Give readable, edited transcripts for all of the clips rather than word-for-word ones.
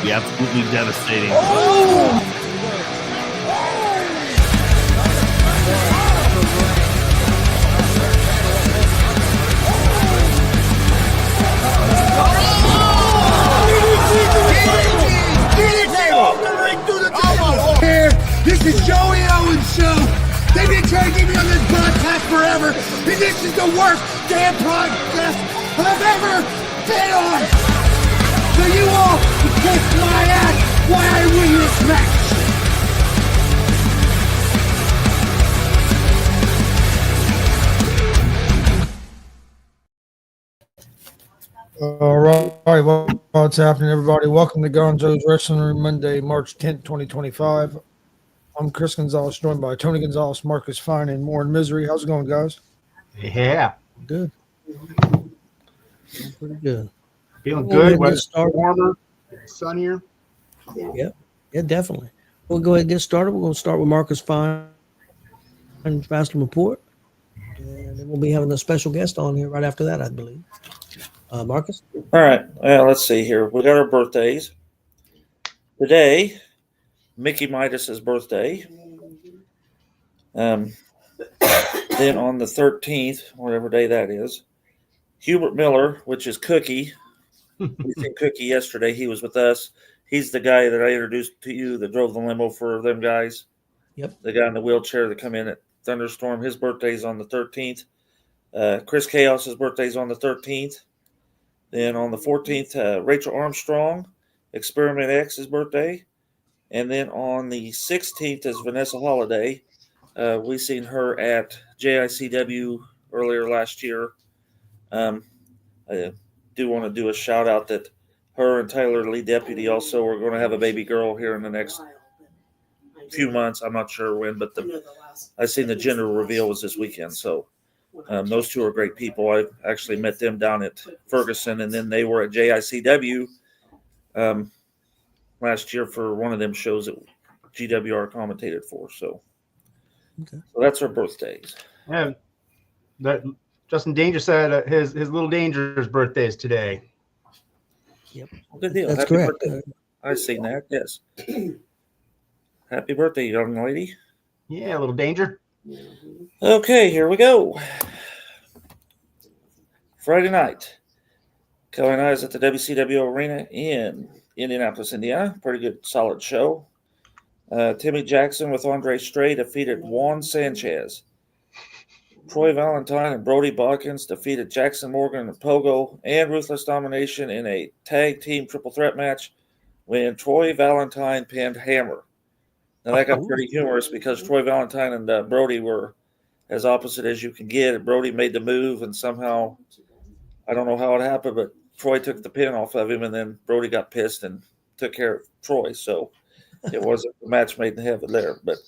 be absolutely devastating. Oh! This is Joey Owens' show. They've been trying to get me on this podcast forever, and this is the worst damn podcast I've ever been on. So you all can kiss my ass while I win this match. All right, what's happening, everybody? Welcome to Gonzo'S Wrestling Room, Monday, March 10th, 2025. I'm Chris Gonzalez, joined by Tony Gonzalez, Marcus Fine, and More in Misery. How's it going, guys? Yeah. Good. Pretty good. Feeling good. Weather's warmer, sunnier. Yeah, definitely. We'll go ahead and get started. We're going to start with Marcus Fine and Fast Report. And then we'll be having a special guest on here right after that, I believe. Marcus? All right. Let's see here. We got our birthdays. Today, Mickey Midas's birthday. Then on the 13th, whatever day that is, Hubert Miller, which is Cookie. We seen Cookie yesterday. He was with us. He's the guy that I introduced to you that drove the limo for them guys. Yep. The guy in the wheelchair that come in at Thunderstorm. His birthday's on the 13th. Chris Chaos's birthday's on the 13th. Then on the 14th, Rachel Armstrong, Experiment X's birthday. And then on the 16th is Vanessa Holiday. We seen her at JICW earlier last year. I do want to do a shout out that her and Tyler Lee Deputy also are going to have a baby girl here in the next few months. I'm not sure when, but I seen the gender reveal was this weekend. So those two are great people. I actually met them down at Ferguson, and then they were at JICW last year for one of them shows that GWR commentated for. So, so that's our birthdays. Yeah, that Justin Danger said his little Danger's birthday is today. Yep, good deal. That's Happy correct. Birthday. I've seen that. Yes. Happy birthday, young lady. Yeah, little Danger. Okay, here we go. Friday night, Kelly and I is at the WCWO Arena in Indianapolis, Indiana. Pretty good, solid show. Timmy Jackson with Andre Stray defeated Juan Sanchez. Troy Valentine and Brody Bawkins defeated Jackson Morgan and Pogo and Ruthless Domination in a tag team triple threat match when Troy Valentine pinned Hammer. Now, that got pretty humorous because Troy Valentine and Brody were as opposite as you can get. Brody made the move, and somehow, I don't know how it happened, but Troy took the pin off of him, and then Brody got pissed and took care of Troy. So it wasn't a match made in heaven there. But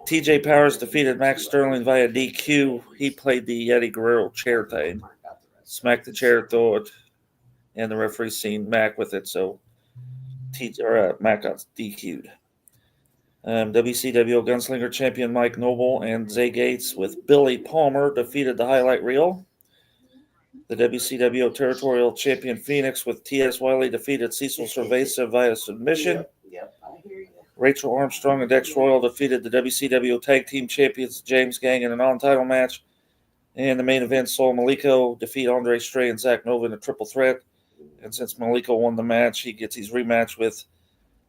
TJ Powers defeated Max Sterling via DQ. He played the Eddie Guerrero chair thing. Smacked the chair, throw it, and the referee seen Mac with it. So Mac got DQ'd. WCWO Gunslinger champion Mike Noble and Zay Gates with Billy Palmer defeated the highlight reel. The WCWO territorial champion Phoenix with T.S. Wiley defeated Cecil Cerveza via submission. Rachel Armstrong and Dex Royal defeated the WCWO tag team champions James Gang in a non-title match. And the main event, Sol Maliko defeat Andre Stray and Zach Nova in a triple threat. And since Maliko won the match, he gets his rematch with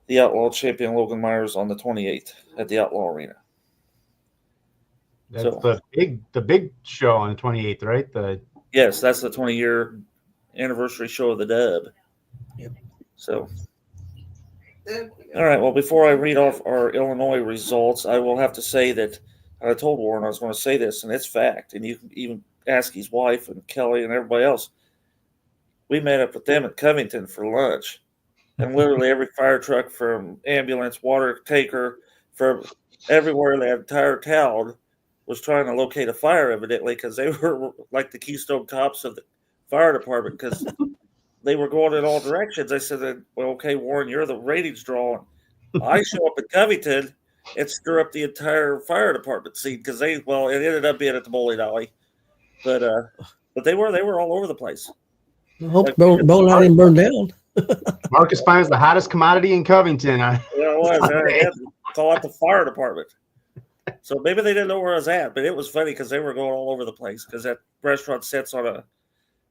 the Outlaw champion Logan Myers on the 28th at the Outlaw Arena. That's the big show on the 28th, right? Yes, that's the 20-year anniversary show of the dub. Yep. So, all right. Well, before I read off our Illinois results, I will have to say that I told Warren I was going to say this, and it's fact. And you can even ask his wife and Kelly and everybody else. We met up with them at Covington for lunch. And literally every fire truck from ambulance, water taker, from everywhere the entire town was trying to locate a fire, evidently, because they were like the Keystone Cops of the fire department because they were going in all directions. I said, well, okay, Warren, you're the ratings draw. I show up at Covington and stir up the entire fire department scene because it ended up being at the bowling alley. But they were all over the place. I hope Bowling Alley didn't burn down. Marcus finds the hottest commodity in Covington. Yeah, it was. I had to call out the fire department. So maybe they didn't know where I was at, but it was funny because they were going all over the place because that restaurant sits on a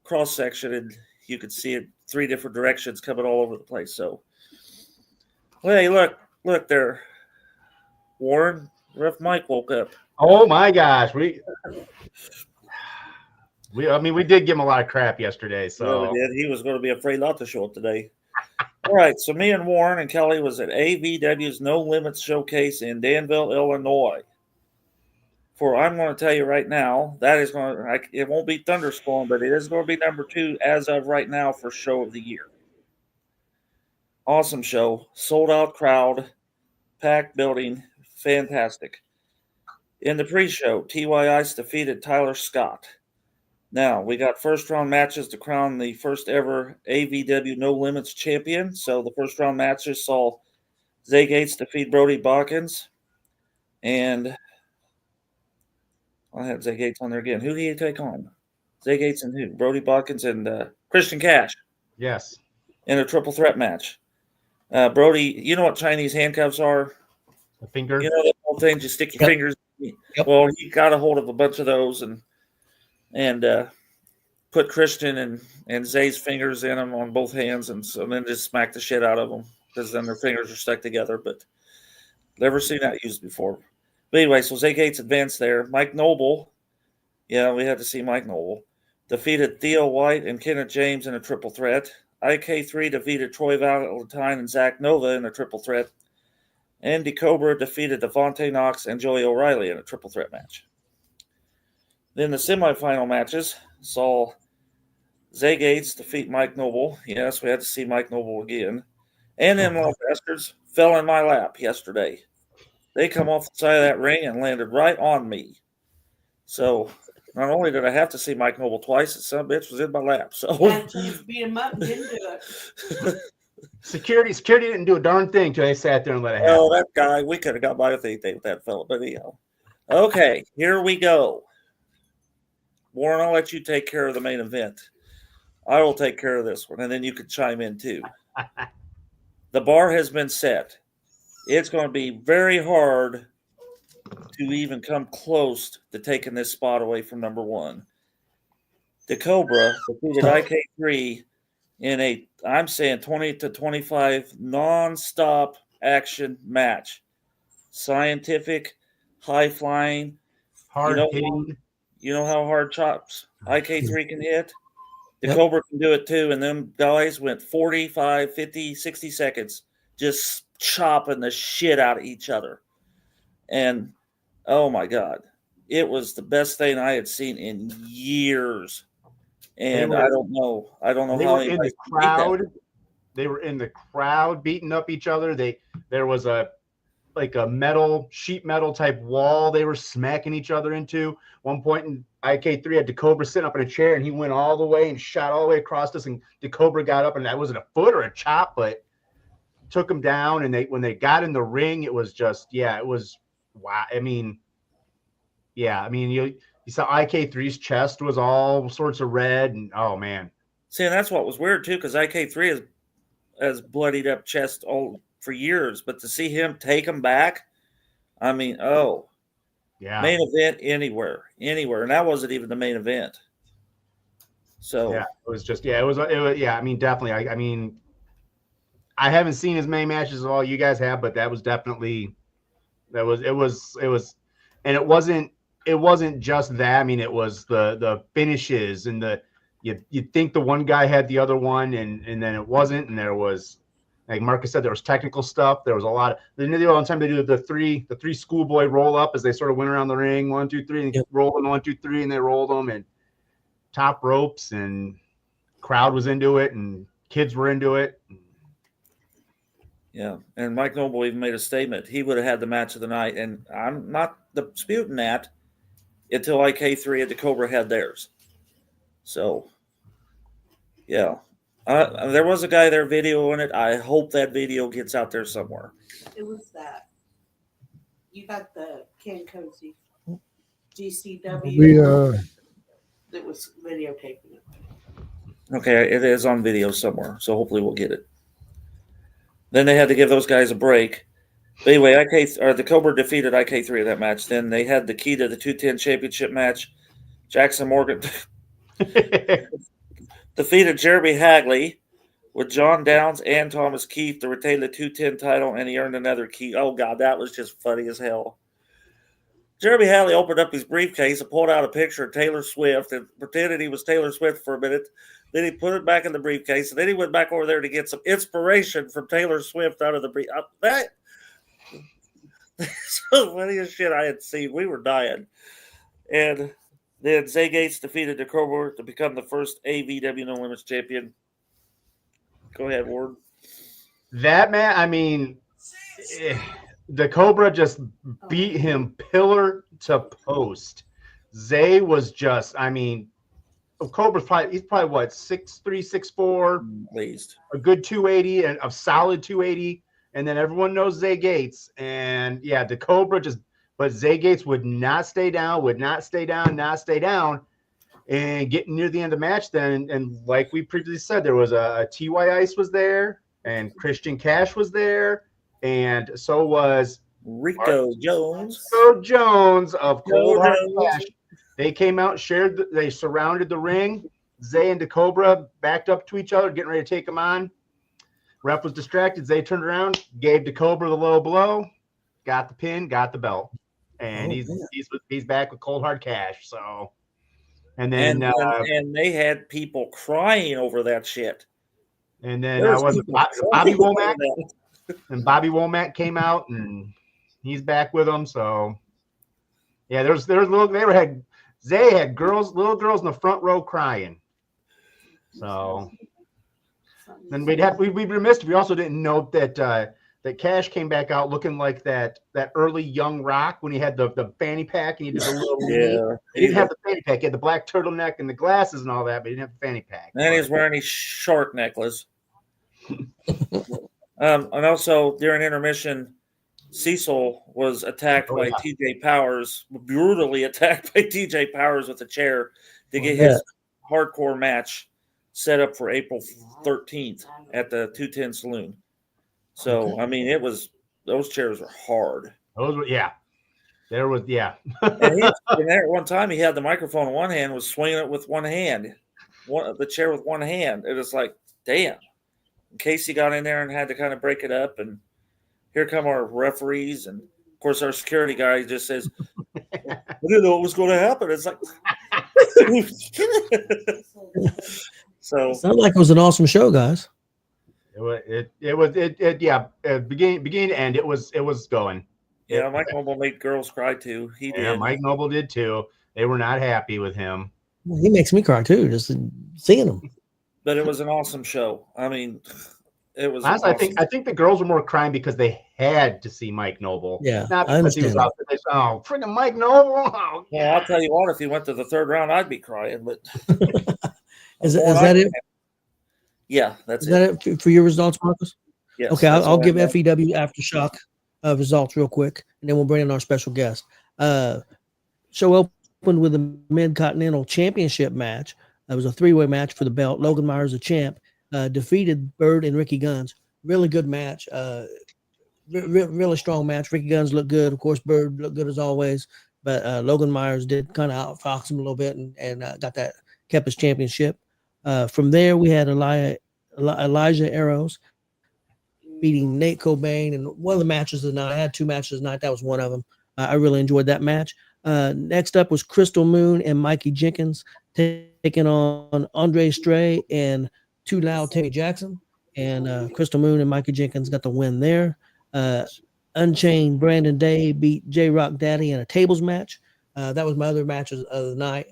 cross section and you could see it 3 different directions coming all over the place. So, well, hey, look there, Warren. Ref Mike woke up. Oh my gosh, we did give him a lot of crap yesterday. So Yeah, we did. He was going to be afraid not to show up today. All right, so me and Warren and Kelly was at AVW's No Limits Showcase in Danville, Illinois. I'm going to tell you right now, that is going to, it won't be Thunderstorm, but it is going to be number 2 as of right now for show of the year. Awesome show, sold out crowd, packed building, fantastic. In the pre-show, TY Ice defeated Tyler Scott. Now, we got first-round matches to crown the first ever AVW No Limits champion. So the first-round matches saw Zay Gates defeat Brody Botkins. And I have Zay Gates on there again. Who did he take on? Zay Gates and who? Brody Botkins and Christian Cash yes, in a triple threat match. Brody, you know what Chinese handcuffs are? the finger. You know the whole thing, just stick your fingers. Yep. Well, he got a hold of a bunch of those and put Christian and Zay's fingers in them on both hands, and then just smack the shit out of them because then their fingers are stuck together. But never seen that used before. But anyway, so Zay Gates advanced there. Mike Noble, yeah, we had to see Mike Noble, defeated Theo White and Kenneth James in a triple threat. IK3 defeated Troy Valentine and Zach Nova in a triple threat. And DeCobra defeated Devontae Knox and Joey O'Reilly in a triple threat match. Then the semifinal matches saw Zay Gates defeat Mike Noble. Yes, we had to see Mike Noble again. And then little bastards fell in my lap yesterday. They come off the side of that ring and landed right on me. So not only did I have to see Mike Noble twice, the son of a bitch was in my lap. So You beat him up and didn't do it. Security didn't do a darn thing till they sat there and let it happen. oh, that guy, we could have got by with anything with that fella. But anyhow. Okay, here we go. Warren, I'll let you take care of the main event. I will take care of this one, and then you can chime in too. The bar has been set. It's going to be very hard to even come close to taking this spot away from number 1. DeCobra defeated IK3 in a, I'm saying 20 to 25 non-stop action match. Scientific, high-flying. Hard You know, hitting. You know how hard chops IK3 can hit? The Cobra can do it too. And them guys went 45, 50, 60 seconds just chopping the shit out of each other. And, oh my God, it was the best thing I had seen in years. And I don't know They how were in the crowd. They were in the crowd beating up each other. There was a sheet metal type wall they were smacking each other into. One point in IK3 had DeCobra sitting up in a chair, and he went all the way and shot all the way across us, and DeCobra got up, and that wasn't a foot or a chop, but took him down. And when they got in the ring, it was just, it was wow. I mean, you saw IK3's chest was all sorts of red, and oh man. See, and that's what was weird too, because IK3 has bloodied up chest all for years, but to see him take him back, I mean, main event anywhere, and that wasn't even the main event. So it was just, it was. I mean, definitely. I mean, I haven't seen as many matches as all you guys have, but that was definitely, it was, and it wasn't just that. I mean, it was the finishes and you'd think the one guy had the other one, and then it wasn't, and there was, like Marcus said, there was technical stuff. There was a lot of, all the time they do the three schoolboy roll up as they sort of went around the ring, 1, 2, 3, and rolled them 1, 2, 3, and they rolled them, and top ropes, and crowd was into it, and kids were into it. Yeah, and Mike Noble even made a statement. He would have had the match of the night, and I'm not disputing that until IK3 and DeCobra had theirs. So, yeah. There was a guy there videoing it. I hope that video gets out there somewhere. It was that. You got the Ken Cozy GCW We that was videotaping it. Okay, it is on video somewhere, so hopefully we'll get it. Then they had to give those guys a break. But anyway, the Cobra defeated IK3 in that match. Then they had the key to the 210 championship match. Jackson Morgan defeated Jeremy Hagley with John Downs and Thomas Keith to retain the 210 title, and he earned another key. Oh, God, that was just funny as hell. Jeremy Hagley opened up his briefcase and pulled out a picture of Taylor Swift and pretended he was Taylor Swift for a minute. Then he put it back in the briefcase, and then he went back over there to get some inspiration from Taylor Swift out of the brief. That's the funniest shit I had seen. We were dying. And then Zay Gates defeated the Cobra to become the first AVW No Limits champion. Go ahead, Ward. That man, I mean, the Cobra just beat him pillar to post. Zay was just, I mean, Cobra's he's probably what, 6'3", 6'4", at least a good 280 and a solid 280. And then everyone knows Zay Gates. And yeah, the Cobra but Zay Gates would not stay down. And getting near the end of the match, then, and like we previously said, there was a T.Y. Ice was there, and Christian Cash was there, and so was Rico Jones. Rico Jones of Cold Hard Cash. They came out, they surrounded the ring. Zay and the Cobra backed up to each other, getting ready to take them on. Ref was distracted. Zay turned around, gave the Cobra the low blow, got the pin, got the belt, and he's back with Cold Hard Cash. So. And then and they had people crying over that shit. And then Bobby Womack. And Bobby Womack came out, and he's back with them. So yeah, Zay had little girls in the front row crying. So then we'd be remiss if we also didn't note that Cash came back out looking like that early young Rock when he had the fanny pack and he did the little He didn't have the fanny pack. He had the black turtleneck and the glasses and all that, but he didn't have the fanny pack. And he's wearing his short necklace. And also during intermission, Cecil was attacked by TJ Powers, brutally attacked by TJ Powers with a chair to get his hardcore match set up for April 13th at the 210 Saloon. So, I mean, those chairs were hard. And there at one time, he had the microphone in one hand, was swinging it with one hand, the chair with one hand. It was like, damn. Casey got in there and had to kind of break it up. And here come our referees. And, of course, our security guy just says, I didn't know what was going to happen. It's like, so. Sounded like it was an awesome show, guys. Beginning to end, it was going. Yeah, Mike Noble made girls cry too. He did. Yeah, Mike Noble did too. They were not happy with him. Well, he makes me cry too, just seeing him. But it was an awesome show. I mean, it was. Honestly, awesome. I think the girls were more crying because they had to see Mike Noble. Yeah, not because he was out there. They said, "Oh, freaking Mike Noble!" Oh, yeah, I'll tell you what. If he went to the third round, I'd be crying. But is that it? Yeah, that's it for your results, Marcus? Yes. Okay, I'll give FEW Aftershock results real quick, and then we'll bring in our special guest. Show opened with a Mid-Continental Championship match. It was a three-way match for the belt. Logan Myers, the champ, defeated Bird and Ricky Guns. Really good match. Really strong match. Ricky Guns looked good. Of course, Bird looked good as always, but Logan Myers did kind of outfox him a little bit and kept his championship. From there, we had Elijah Arrows beating Nate Cobain, and one of the matches of the night. I had two matches tonight. That was one of them. I really enjoyed that match. Next up was Crystal Moon and Mikey Jenkins taking on Andre Stray and Too Loud Tammy Jackson. And Crystal Moon and Mikey Jenkins got the win there. Unchained Brandon Day beat J-Rock Daddy in a tables match. That was my other matches of the night.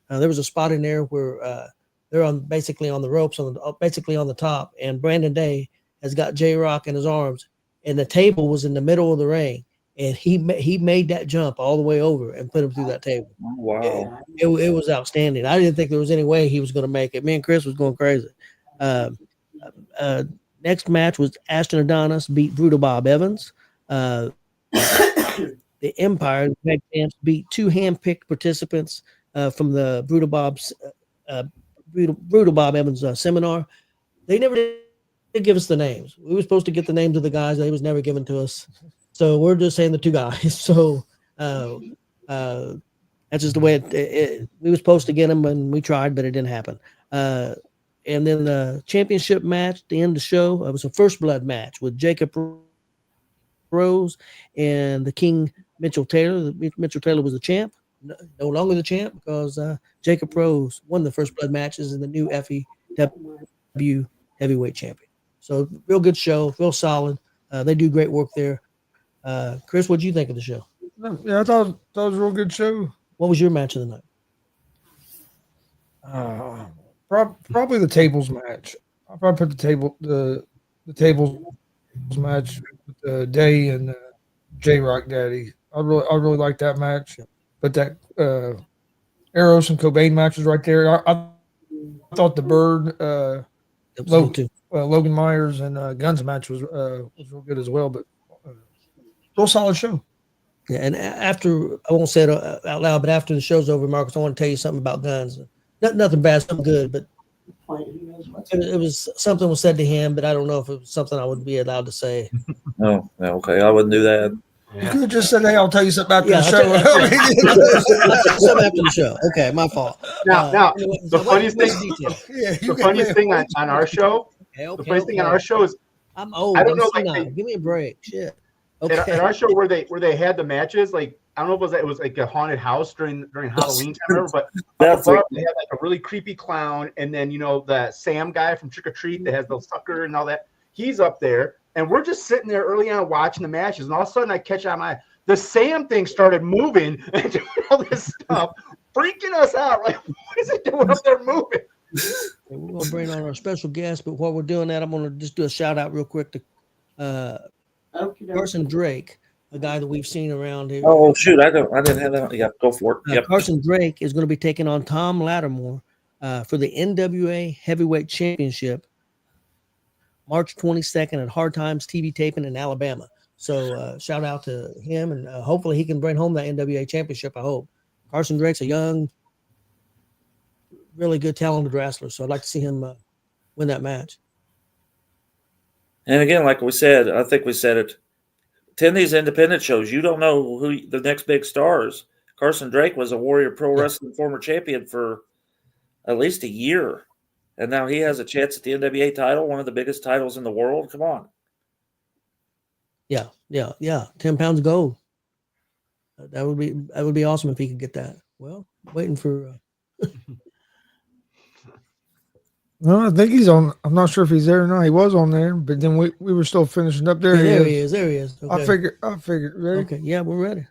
There was a spot in there where they're basically on the ropes, basically on the top, and Brandon Day has got J-Rock in his arms, and the table was in the middle of the ring, and he made that jump all the way over and put him through that table. Wow. It was outstanding. I didn't think there was any way he was going to make it. Me and Chris was going crazy. Next match was Ashton Adonis beat Brutal Bob Evans. The Empire, the Meg Champs, beat two hand-picked participants from the Brutal Brutal Bob Evans seminar. They never did give us the names. We were supposed to get the names of the guys. They was never given to us. So we're just saying the two guys. So that's just the way we were supposed to get them, and we tried, but it didn't happen. And then the championship match, the end of the show, it was a first blood match with Jacob Rose and the King Mitchell Taylor. Mitchell Taylor was the champ, no longer the champ because Jacob Rose won the first blood matches in the new FEW heavyweight champion. So real good show, real solid. They do great work there. Chris, what did you think of the show? Yeah, I thought it was a real good show. What was your match of the night? Probably the tables match. I'll probably put the tables match with Day and J Rock Daddy. I really like that match. But that Eros and Cobain match is right there. I thought the Bird Logan Myers and Guns match was real good as well. But real solid show. Yeah, and after, I won't say it out loud, but after the show's over, Marcus, I want to tell you something about Guns. Nothing bad, something good, but it was something was said to him, but I don't know if it was something I would be allowed to say. Oh, okay. I wouldn't do that. You could have just said, "Hey, I'll tell you something after the show." Something after the show. Okay, my fault. Now, Anyway, the funniest thing, The funniest thing on our show, the funniest thing on our show is I'm old. I don't know, senile. Give me a break. Shit. Okay. at our show where they had the matches, like I don't know if it was like a haunted house during Halloween time, remember, but That's they had like a really creepy clown, and then the Sam guy from Trick or Treat that has the sucker and all that. He's up there, and we're just sitting there early on watching the matches, and all of a sudden I catch on the Sam thing started moving and doing all this stuff, freaking us out. Like, what is it doing up there moving? We're gonna bring on our special guest, but while we're doing that, I'm gonna just do a shout out real quick to Carson Drake, a guy that we've seen around here. Oh shoot! I didn't have that. Yeah, go for it. Yep. Carson Drake is going to be taking on Tom Lattimore for the NWA Heavyweight Championship, March 22nd at Hard Times TV taping in Alabama. So shout out to him, and hopefully he can bring home that NWA Championship. I hope. Carson Drake's a young, really good, talented wrestler, so I'd like to see him win that match. And again, like we said, I think we said it. 10 these independent shows, you don't know who the next big star is. Carson Drake was a Warrior Pro Wrestling former champion for at least a year. And now he has a chance at the NWA title, one of the biggest titles in the world. Come on. Yeah. 10 pounds gold. That would be awesome if he could get that. Well, waiting for No, I think he's on. I'm not sure if he's there or not. He was on there, but then we were still finishing up. There he is. There he is. Okay. I figured. Ready? Okay. Yeah, we're ready.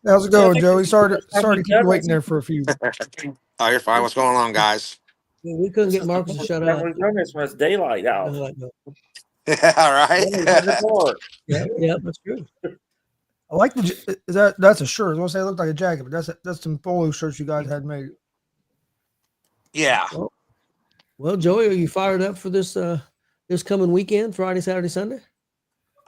How's it going, Joey? Sorry to keep you waiting there for a few. Oh, you're fine. What's going on, guys? Yeah, we couldn't get Marcus to shut up. We've done this when it's daylight out. Yeah, all right. Yeah, that's true. I like that's a shirt. I was gonna say it looked like a jacket, but that's some polo shirts you guys had made. Yeah. Well, Joey, are you fired up for this coming weekend, Friday, Saturday, Sunday?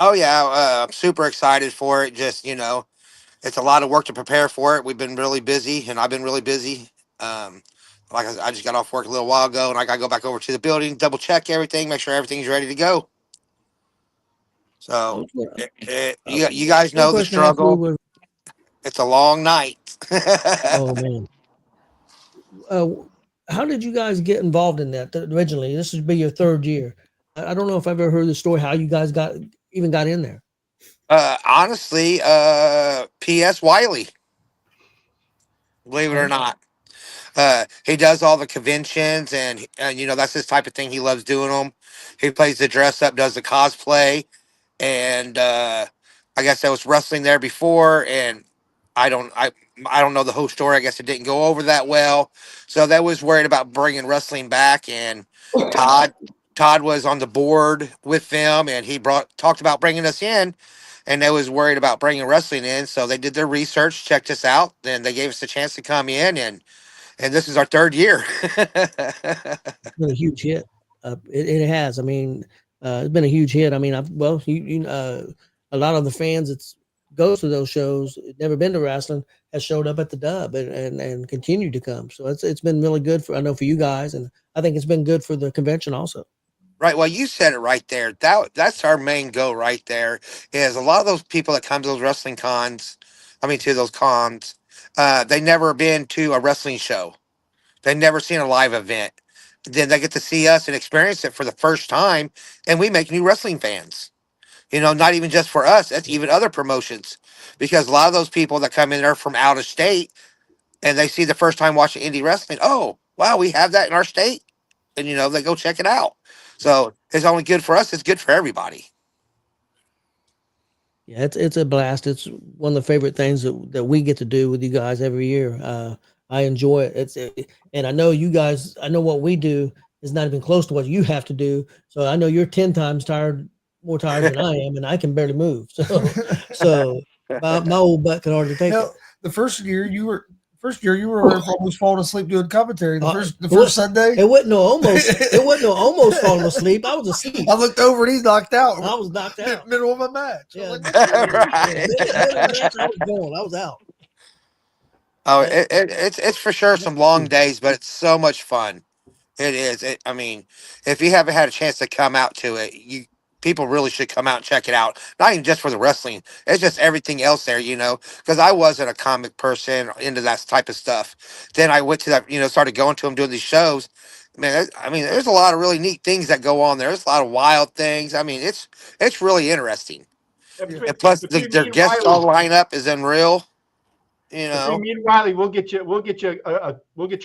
Oh yeah, I'm super excited for it. Just it's a lot of work to prepare for it. We've been really busy, and I've been really busy. Like I just got off work a little while ago, and I got to go back over to the building, double check everything, make sure everything's ready to go. So you guys know the struggle. It's a long night. Oh man. How did you guys get involved in that originally? This would be your third year. I don't know if I've ever heard the story how you guys got in there. Honestly, P.S. Wiley. Believe it or not. He does all the conventions, and that's his type of thing. He loves doing them. He plays the dress up, does the cosplay, and I guess I was wrestling there before, and I don't know the whole story. I guess it didn't go over that well, so that was worried about bringing wrestling back. And Todd was on the board with them, and he talked about bringing us in, and they was worried about bringing wrestling in. So they did their research, checked us out, and they gave us a chance to come in, and this is our third year. It's been a huge hit. It has. I mean, it's been a huge hit. I mean, a lot of the fans. It's goes to those shows, never been to wrestling, has showed up at the Dub and continued to come. So it's been really good for, I know, for you guys, and I think it's been good for the convention also. Right. Well, you said it right there. That's our main goal right there. Is a lot of those people that come to those wrestling cons, I mean to those cons, they never been to a wrestling show. They never seen a live event. Then they get to see us and experience it for the first time, and we make new wrestling fans. You know, not even just for us, that's even other promotions. Because a lot of those people that come in there from out of state and they see the first time watching indie wrestling, oh, wow, we have that in our state. And, you know, they go check it out. So it's only good for us, it's good for everybody. Yeah, it's a blast. It's one of the favorite things that we get to do with you guys every year. I enjoy it. And I know you guys. I know what we do is not even close to what you have to do. So I know you're 10 times more tired than I am, and I can barely move. So my old butt can hardly take it. The first year you were almost falling asleep doing commentary. The first Sunday. It wasn't no almost falling asleep. I was asleep. I looked over and he's knocked out. I was knocked out. Middle of a match. Yeah. Right. I was going. I was out. Oh, it's for sure some long days, but it's so much fun. It is. I mean, if you haven't had a chance to come out to it, people really should come out and check it out. Not even just for the wrestling; it's just everything else there. You know, because I wasn't a comic person into that type of stuff. Then I went to that. You know, started going to them doing these shows. Man, there's a lot of really neat things that go on there. There's a lot of wild things. I mean, it's really interesting. And plus, their guest all lineup is unreal. You know, between me and Wiley, we'll get you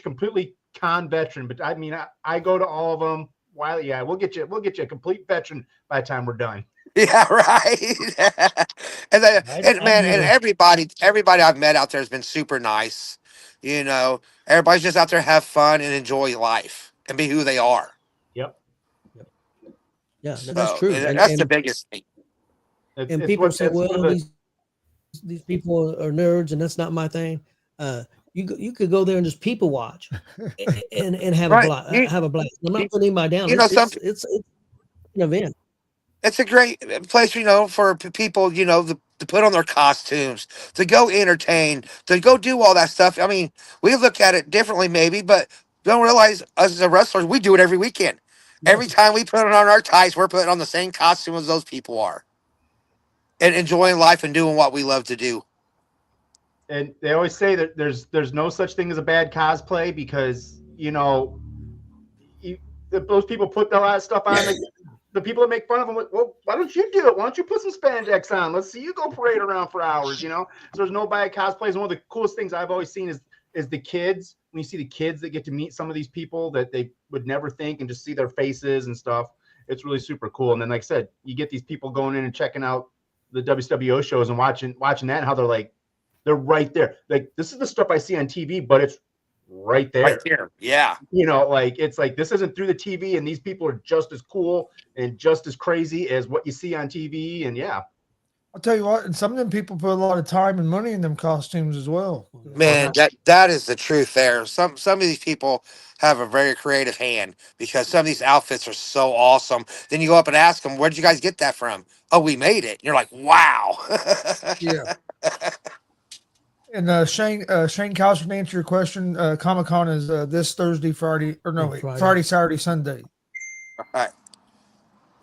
completely con veteran. But I mean, I go to all of them. Wiley, yeah, we'll get you a complete veteran by the time we're done. Yeah, right. and everybody I've met out there has been super nice. You know, everybody's just out there to have fun and enjoy life and be who they are. Yep. Yeah, that's true. That's the biggest thing. And people say, well, these people are nerds, and that's not my thing. You could go there and just people watch and have have a blast. I'm not putting anybody down. It's an event. It's a great place, you know, for people, you know, to put on their costumes, to go entertain, to go do all that stuff. I mean, we look at it differently, maybe, but don't realize us as a wrestlers, we do it every weekend. Yes. Every time we put on our ties, we're putting on the same costume as those people are, and enjoying life and doing what we love to do. And they always say that there's no such thing as a bad cosplay because, you know, those people put a lot of stuff on. Like, the people that make fun of them, well, why don't you do it? Why don't you put some spandex on? Let's see you go parade around for hours, you know? So there's no bad cosplays. And one of the coolest things I've always seen is the kids. When you see the kids that get to meet some of these people that they would never think and just see their faces and stuff, it's really super cool. And then, like I said, you get these people going in and checking out the WCWO shows and watching that and how they're right there. Like, this is the stuff I see on TV, but it's right there. Right there. Yeah. You know, like, it's like this isn't through the TV, and these people are just as cool and just as crazy as what you see on TV. And yeah. I'll tell you what, and some of them people put a lot of time and money in them costumes as well. Man, that is the truth there. Some of these people have a very creative hand because some of these outfits are so awesome. Then you go up and ask them, where'd you guys get that from? Oh, we made it. And you're like, wow. Yeah. And Shane Couch, to answer your question, Comic-Con is this Thursday, Friday, Saturday, Sunday. All right.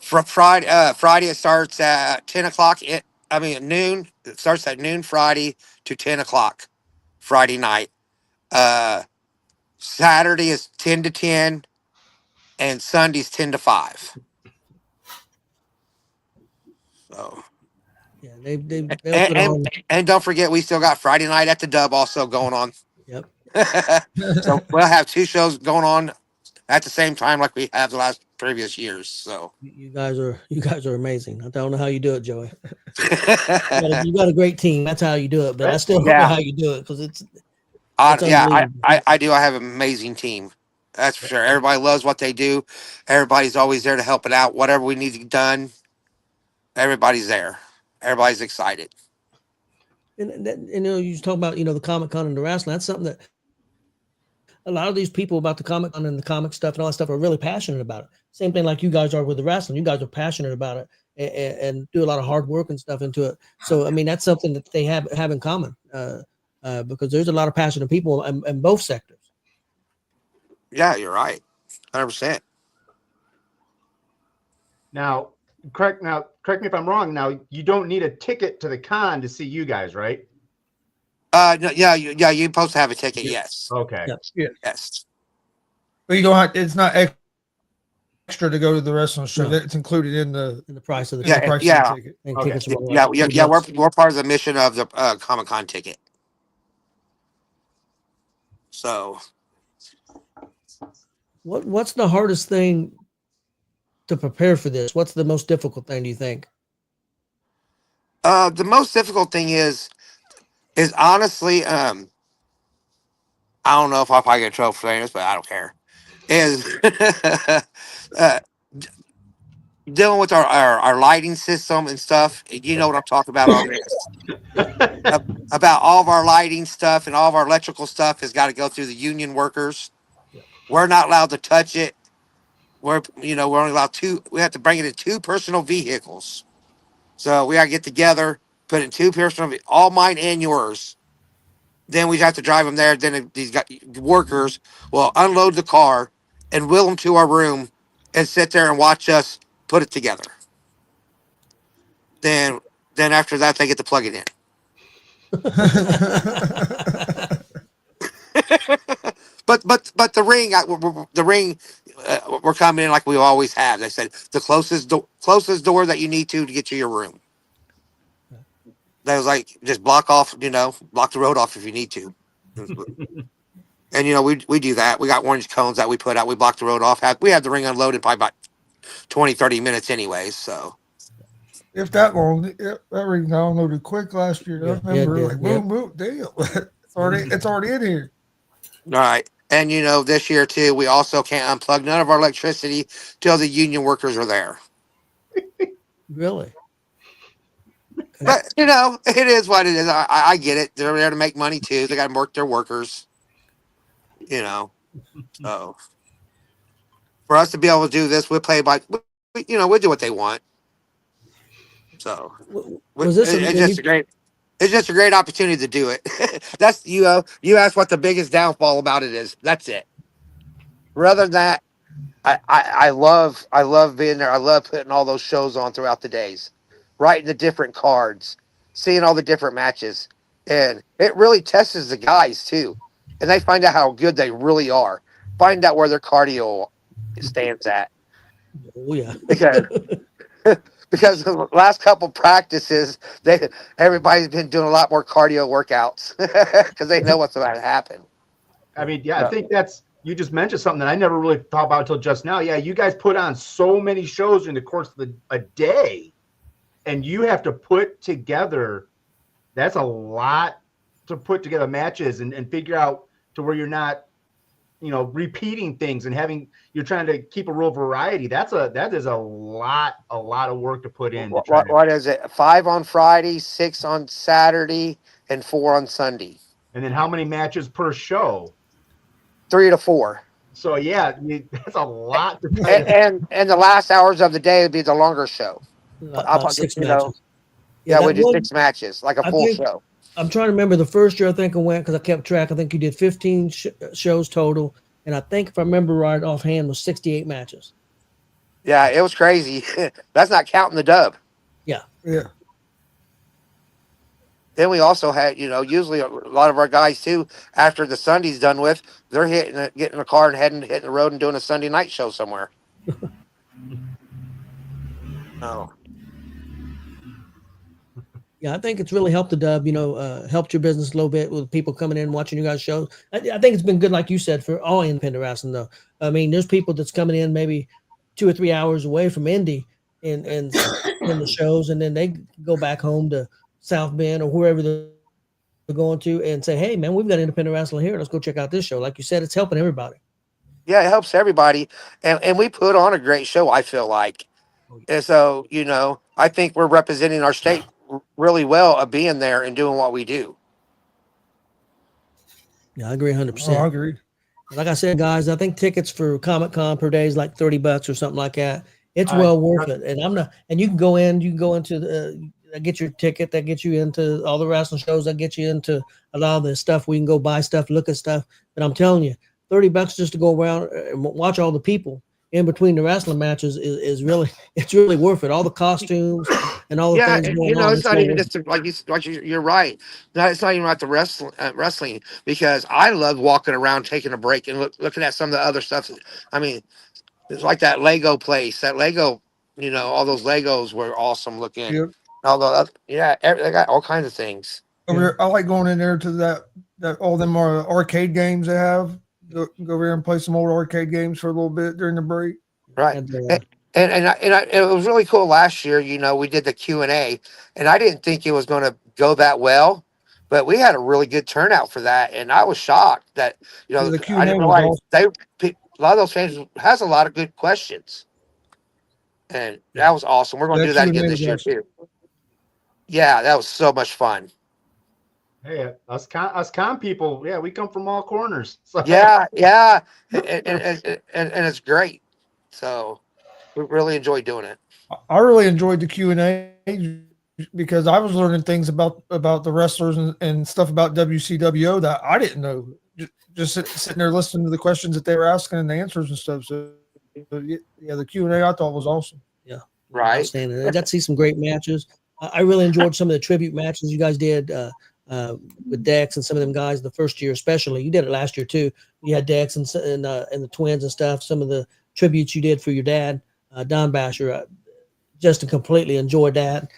From Friday it starts at 10 o'clock. Noon. It starts at noon Friday to 10 o'clock Friday night. Saturday is 10 to 10, and Sunday's 10 to 5. So. Yeah, and don't forget, we still got Friday night at the Dub also going on. Yep. So we'll have 2 shows going on at the same time like we have the previous years. So you guys are amazing. I don't know how you do it, Joey. You got a great team. That's how you do it. But I still don't know how you do it because it's I do. I have an amazing team. That's for sure. Everybody loves what they do. Everybody's always there to help it out. Whatever we need done, everybody's there. Everybody's excited. And you talk about, the Comic-Con and the wrestling. That's something that a lot of these people about the comic and the comic stuff and all that stuff are really passionate about it. Same thing like you guys are with the wrestling. You guys are passionate about it and do a lot of hard work and stuff into it. So I mean, that's something that they have in common because there's a lot of passionate people in both sectors. Yeah, you're right. 100%. Now, correct me if I'm wrong. Now, you don't need a ticket to the con to see you guys, right? No, yeah, you're supposed to have a ticket. Yes. Okay. Yeah. Yes. But you don't have. It's not extra to go to the wrestling show. No. That's included in the In the price of the Yeah, price yeah. of the ticket. and Okay. tickets are Yeah. We're part of the mission of the Comic-Con ticket. So What's the hardest thing to prepare for this? What's the most difficult thing, do you think? the most difficult thing is honestly, I don't know if I'll probably get in trouble for saying this, but I don't care. Is uh, dealing with our lighting system and stuff. You know what I'm talking about already. About all of our lighting stuff and all of our electrical stuff has got to go through the union workers. Yeah. We're not allowed to touch it. We're only allowed two. We have to bring it in 2 personal vehicles. So we got to get together, put in 2 personal, all mine and yours. Then we have to drive them there. Then these workers will unload the car and wheel them to our room and sit there and watch us put it together. Then after that, they get to plug it in. But the ring, we're coming in like we always have. They said the closest door that you need to get to your room. They was like, just block the road off if you need to. And we do that. We got orange cones that we put out. We block the road off. We have the ring unloaded probably about 20-30 minutes anyways. So If that long, that ring downloaded quick last year. I remember, yeah, like, boom, damn, it's already in here. all right. And this year too, we also can't unplug none of our electricity till the union workers are there. Really? But it is what it is. I get it. They're there to make money too. They got to work their workers. So for us to be able to do this, we'll play by. We'll do what they want. So Was this it's just a great opportunity to do it. That's you asked what the biggest downfall about it is. That's it. Rather than that, I love being there. I love putting all those shows on throughout the days, writing the different cards, seeing all the different matches, and it really tests the guys too, and they find out how good they really are. Find out where their cardio stands at. Oh yeah. Because the last couple practices, everybody's been doing a lot more cardio workouts because they know what's about to happen. I mean, yeah, I think you just mentioned something that I never really thought about until just now. Yeah, you guys put on so many shows during the course of a day, and you have to put together. That's a lot to put together matches and figure out to where you're not, repeating things and you're trying to keep a real variety. That is a lot of work to put in. What is it? 5 on Friday, 6 on Saturday, and 4 on Sunday. And then how many matches per show? 3 to 4. So yeah, that's a lot. And the last hours of the day would be the longer show. About 6 matches. Yeah, we do 6 matches, like a full show. I'm trying to remember the first year I think I went because I kept track. I think you did 15 shows total, and I think if I remember right offhand was 68 matches. Yeah, it was crazy. That's not counting the dub. Yeah. Then we also had, usually a lot of our guys too. After the Sunday's done with, they're getting in a car and hitting the road and doing a Sunday night show somewhere. Oh. Yeah, I think it's really helped the dub, helped your business a little bit with people coming in and watching you guys' shows. I think it's been good, like you said, for all independent wrestling, though. I mean, there's people that's coming in maybe 2 or 3 hours away from Indy and in the shows, and then they go back home to South Bend or wherever they're going to and say, hey, man, we've got independent wrestling here. Let's go check out this show. Like you said, it's helping everybody. Yeah, it helps everybody. And we put on a great show, I feel like. And so, I think we're representing our state really well of being there and doing what we do. Yeah, I agree 100%. Oh, I agree. Like I said, guys, I think tickets for Comic Con per day is like $30 or something like that. It's I- well worth it. And you can go into get your ticket that gets you into all the wrestling shows, that get you into a lot of the stuff. We can go buy stuff, look at stuff. But I'm telling you, $30 just to go around and watch all the people in between the wrestling matches is really, it's really worth it. All the costumes and all the Yeah, things and, going on. it's not well even worth just you're right. No, it's not even about the wrestling because I love walking around, taking a break, and looking at some of the other stuff. I mean, it's like that Lego place. That Lego, all those Legos were awesome looking. Yep. Although, they got all kinds of things. Over there, I like going in there to that all them arcade games they have. Go over there and play some old arcade games for a little bit during the break. Right. And, It was really cool last year. We did the Q&A, and I didn't think it was going to go that well, but we had a really good turnout for that, and I was shocked that Yeah, the I Q&A didn't was realize a lot of those fans has a lot of good questions, and that was awesome. We're going to That do that Q&A again was this year awesome. too. Yeah, that was so much fun. Hey, us con people, yeah, we come from all corners. So Yeah, and it's great. So we really enjoyed doing it. I really enjoyed the Q&A because I was learning things about the wrestlers and stuff about WCWO that I didn't know. Just sitting there listening to the questions that they were asking and the answers and stuff. So yeah, the Q&A I thought was awesome. yeah. Right. Outstanding. I got to see some great matches. I really enjoyed some of the tribute matches you guys did with Dex and some of them guys the first year, especially. You did it last year too. You had Dex and the twins and stuff. Some of the tributes you did for your dad, Don Basher. Just to completely enjoy that.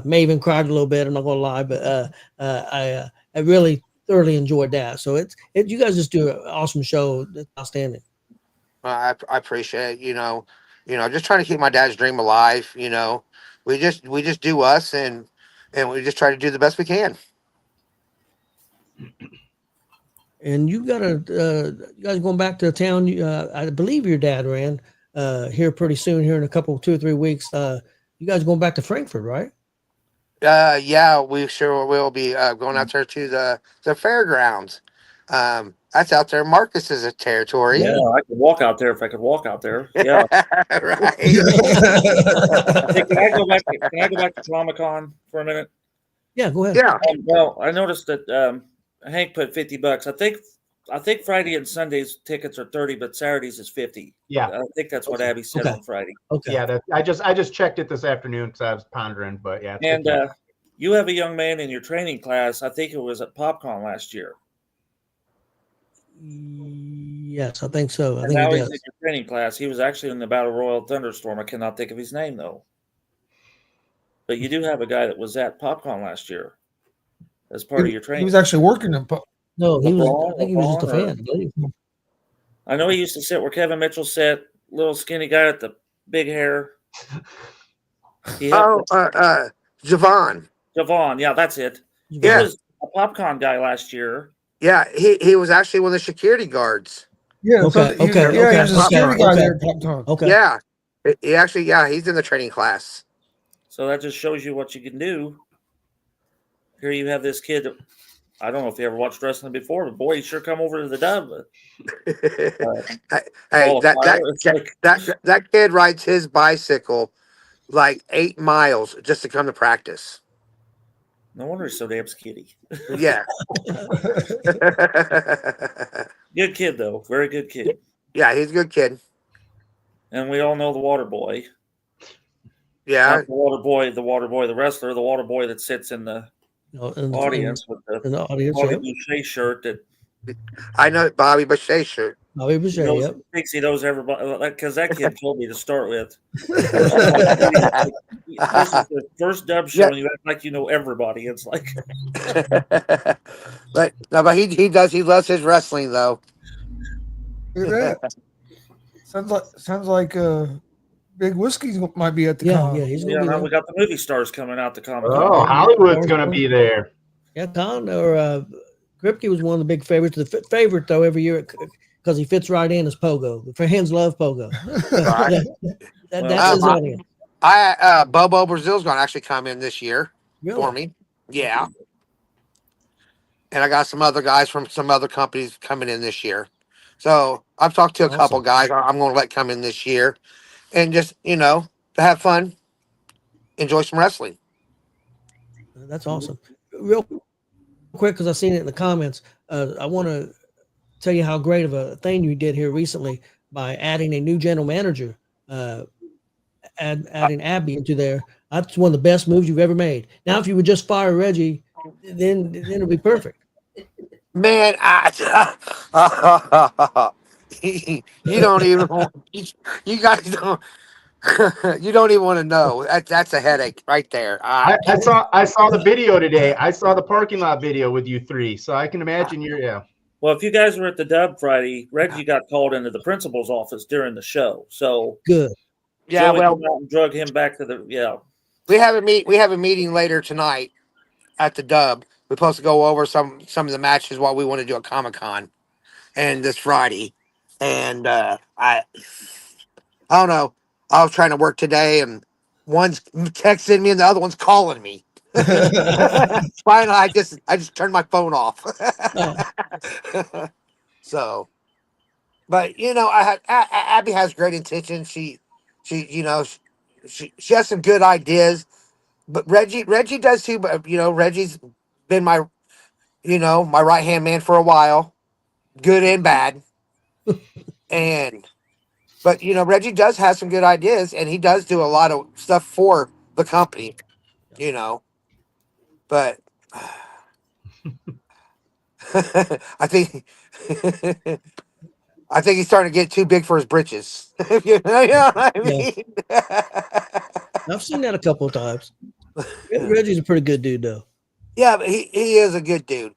May even cried a little bit. I'm not gonna lie, but I really thoroughly enjoyed that. So you guys just do an awesome show. It's outstanding. I appreciate it. Just trying to keep my dad's dream alive. We just do us, and we just try to do the best we can. And you got you guys going back to town. I believe your dad ran here pretty soon. Here in a couple, 2 or 3 weeks. You guys going back to Frankfurt, right? Yeah, we sure will be going out there to the fairgrounds. That's out there. Marcus's territory. Yeah, I could walk out there if I could walk out there. Yeah. Right. Hey, can I go back to Comic-Con for a minute? Yeah, go ahead. Yeah. Well, I noticed that Hank put $50. I think Friday and Sundays tickets are 30, but Saturdays is 50. Yeah. I think that's what Abby said on Friday. Okay. yeah, I just checked it this afternoon because I was pondering, but yeah. it's And 50. you have a young man in your training class. I think it was at PopCon last year. Yes, I think so. I And think now he he's in does. your training class. He was actually in the Battle Royal Thunderstorm. I cannot think of his name though. But you do have a guy that was at PopCon last year as part of your He training. was actually working in No, he was. LeBron- I think he was just a LeBron fan. I believe. I know he used to sit where Kevin Mitchell sat, little skinny guy with the big hair. He had Javon. Javon, yeah, that's it. Yeah. He was a PopCon guy last year. Yeah, he was actually one of the security guards. Yeah. Okay, He was a security guy there at PopCon. Okay. Yeah. He actually, he's in the training class. So that just shows you what you can do. Here you have this kid. I don't know if you ever watched wrestling before, but boy, he sure come over to the dub. Hey, Ball of fire. It's like- that kid rides his bicycle like 8 miles just to come to practice. No wonder he's so damn skinny. Yeah. Good kid though, very good kid. Yeah, he's a good kid. And we all know the Water Boy. Yeah. Not the Water Boy, the wrestler, the Water Boy that sits in the audience with In the audience, Bobby yep. Boucher shirt that I know Bobby Boucher shirt. Bobby Boucher, knows, yep. thinks he knows everybody. Because that kid told me to start with. This is the first dub show, and you act like you know everybody. It's like, but he loves his wrestling though. Look at that. Sounds like Big Whiskey might be at the con. Yeah, he's yeah, gonna be now there. we got the movie stars coming out to Comic Con. Oh, Hollywood's gonna be there. Yeah, Con or Kripke was one of the big favorites. The favorite though every year because he fits right in as Pogo. The fans love Pogo. Right. That's his audience. Bobo Brazil's gonna actually come in this year Really? for me. Yeah. And I got some other guys from some other companies coming in this year. So I've talked to a couple Awesome. guys I'm going to let come in this year and just, to have fun, enjoy some wrestling. That's awesome. Real quick, because I've seen it in the comments, I want to tell you how great of a thing you did here recently by adding a new general manager, adding Abby into there. That's one of the best moves you've ever made. Now, if you would just fire Reggie, then it'll be perfect. Man, you don't even you guys don't you don't even want to know. That's a headache right there. I saw the video today. I saw the parking lot video with you three, so I can imagine yeah. Well, if you guys were at the Dub Friday, Reggie got called into the principal's office during the show. So Good. Yeah, Joey well, came out and drug him back to the we have a meeting later tonight at the Dub. We're supposed to go over some of the matches what we want to do at Comic-Con and this Friday. And I don't know. I was trying to work today, and one's texting me, and the other one's calling me. Finally, I just turned my phone off. So, but Abby has great intentions. She she has some good ideas. But Reggie does too. But Reggie's been my my right hand man for a while, good and bad. But Reggie does have some good ideas, and he does do a lot of stuff for the company. But I think I think he's starting to get too big for his britches. You know what I mean? I've seen that a couple of times. Reggie's a pretty good dude, though. Yeah, but he is a good dude.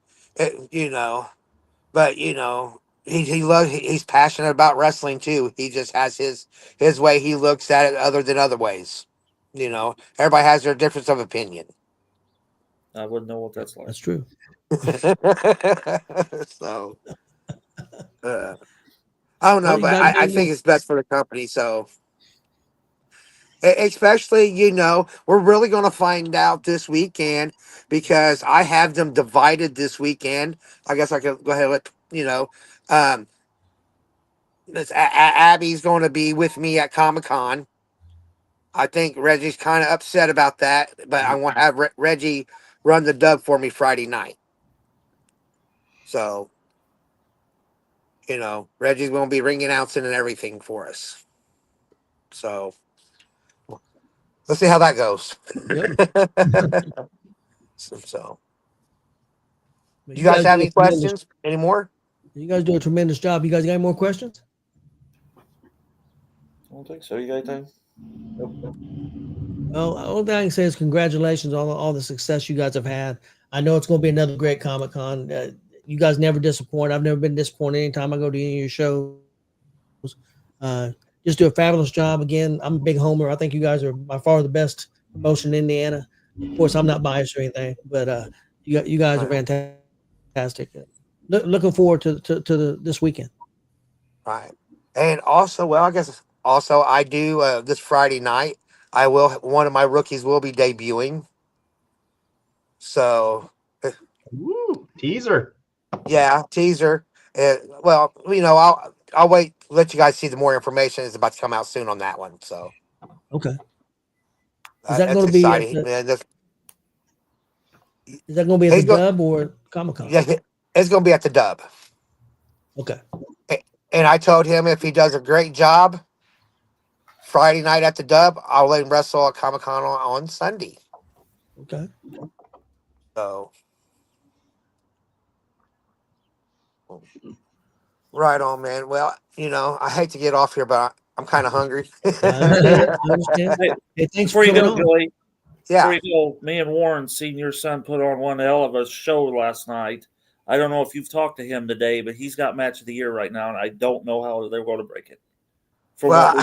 But he loves he's passionate about wrestling too. He just has his way he looks at it other than other ways. Everybody has their difference of opinion. I wouldn't know what that's like. That's true. So I don't know, Well, but I think it's best for the company. So especially, we're really going to find out this weekend because I have them divided this weekend. I guess I could go ahead and let, Abby's going to be with me at Comic-Con. I think Reggie's kind of upset about that, but I want to have Reggie run the dub for me Friday night. So, Reggie's going to be ring announcing and everything for us. So, let's see how that goes. Yep. So, you guys have any questions anymore? You guys do a tremendous job. You guys got any more questions? I don't think so. You got anything? Well, the only thing I can say is congratulations on all the success you guys have had. I know it's going to be another great Comic-Con. You guys never disappoint. I've never been disappointed anytime I go to any of your shows. Just do a fabulous job. Again, I'm a big homer. I think you guys are by far the best promotion in Indiana. Of course, I'm not biased or anything, but you guys are fantastic. Looking forward to this weekend. Right. And also, well, I guess also I do this Friday night. One of my rookies will be debuting. So, Woo, teaser. Yeah, teaser. Well, I'll wait. Let you guys see the more information is about to come out soon on that one. So, Okay. Is that going to be? Is that going to be at the Dub or Comic-Con? Yeah, it's going to be at the Dub. Okay. And I told him if he does a great job Friday night at the Dub, I'll let him wrestle at Comic-Con on Sunday. Okay. So, right on, man. Well, I hate to get off here, but I'm kind of hungry. I understand. Hey, thanks Before for you coming go, on. Joey. Yeah. Before you go, me and Warren seen your son put on one hell of a show last night. I don't know if you've talked to him today, but he's got match of the year right now, and I don't know how they're going to break it. Well,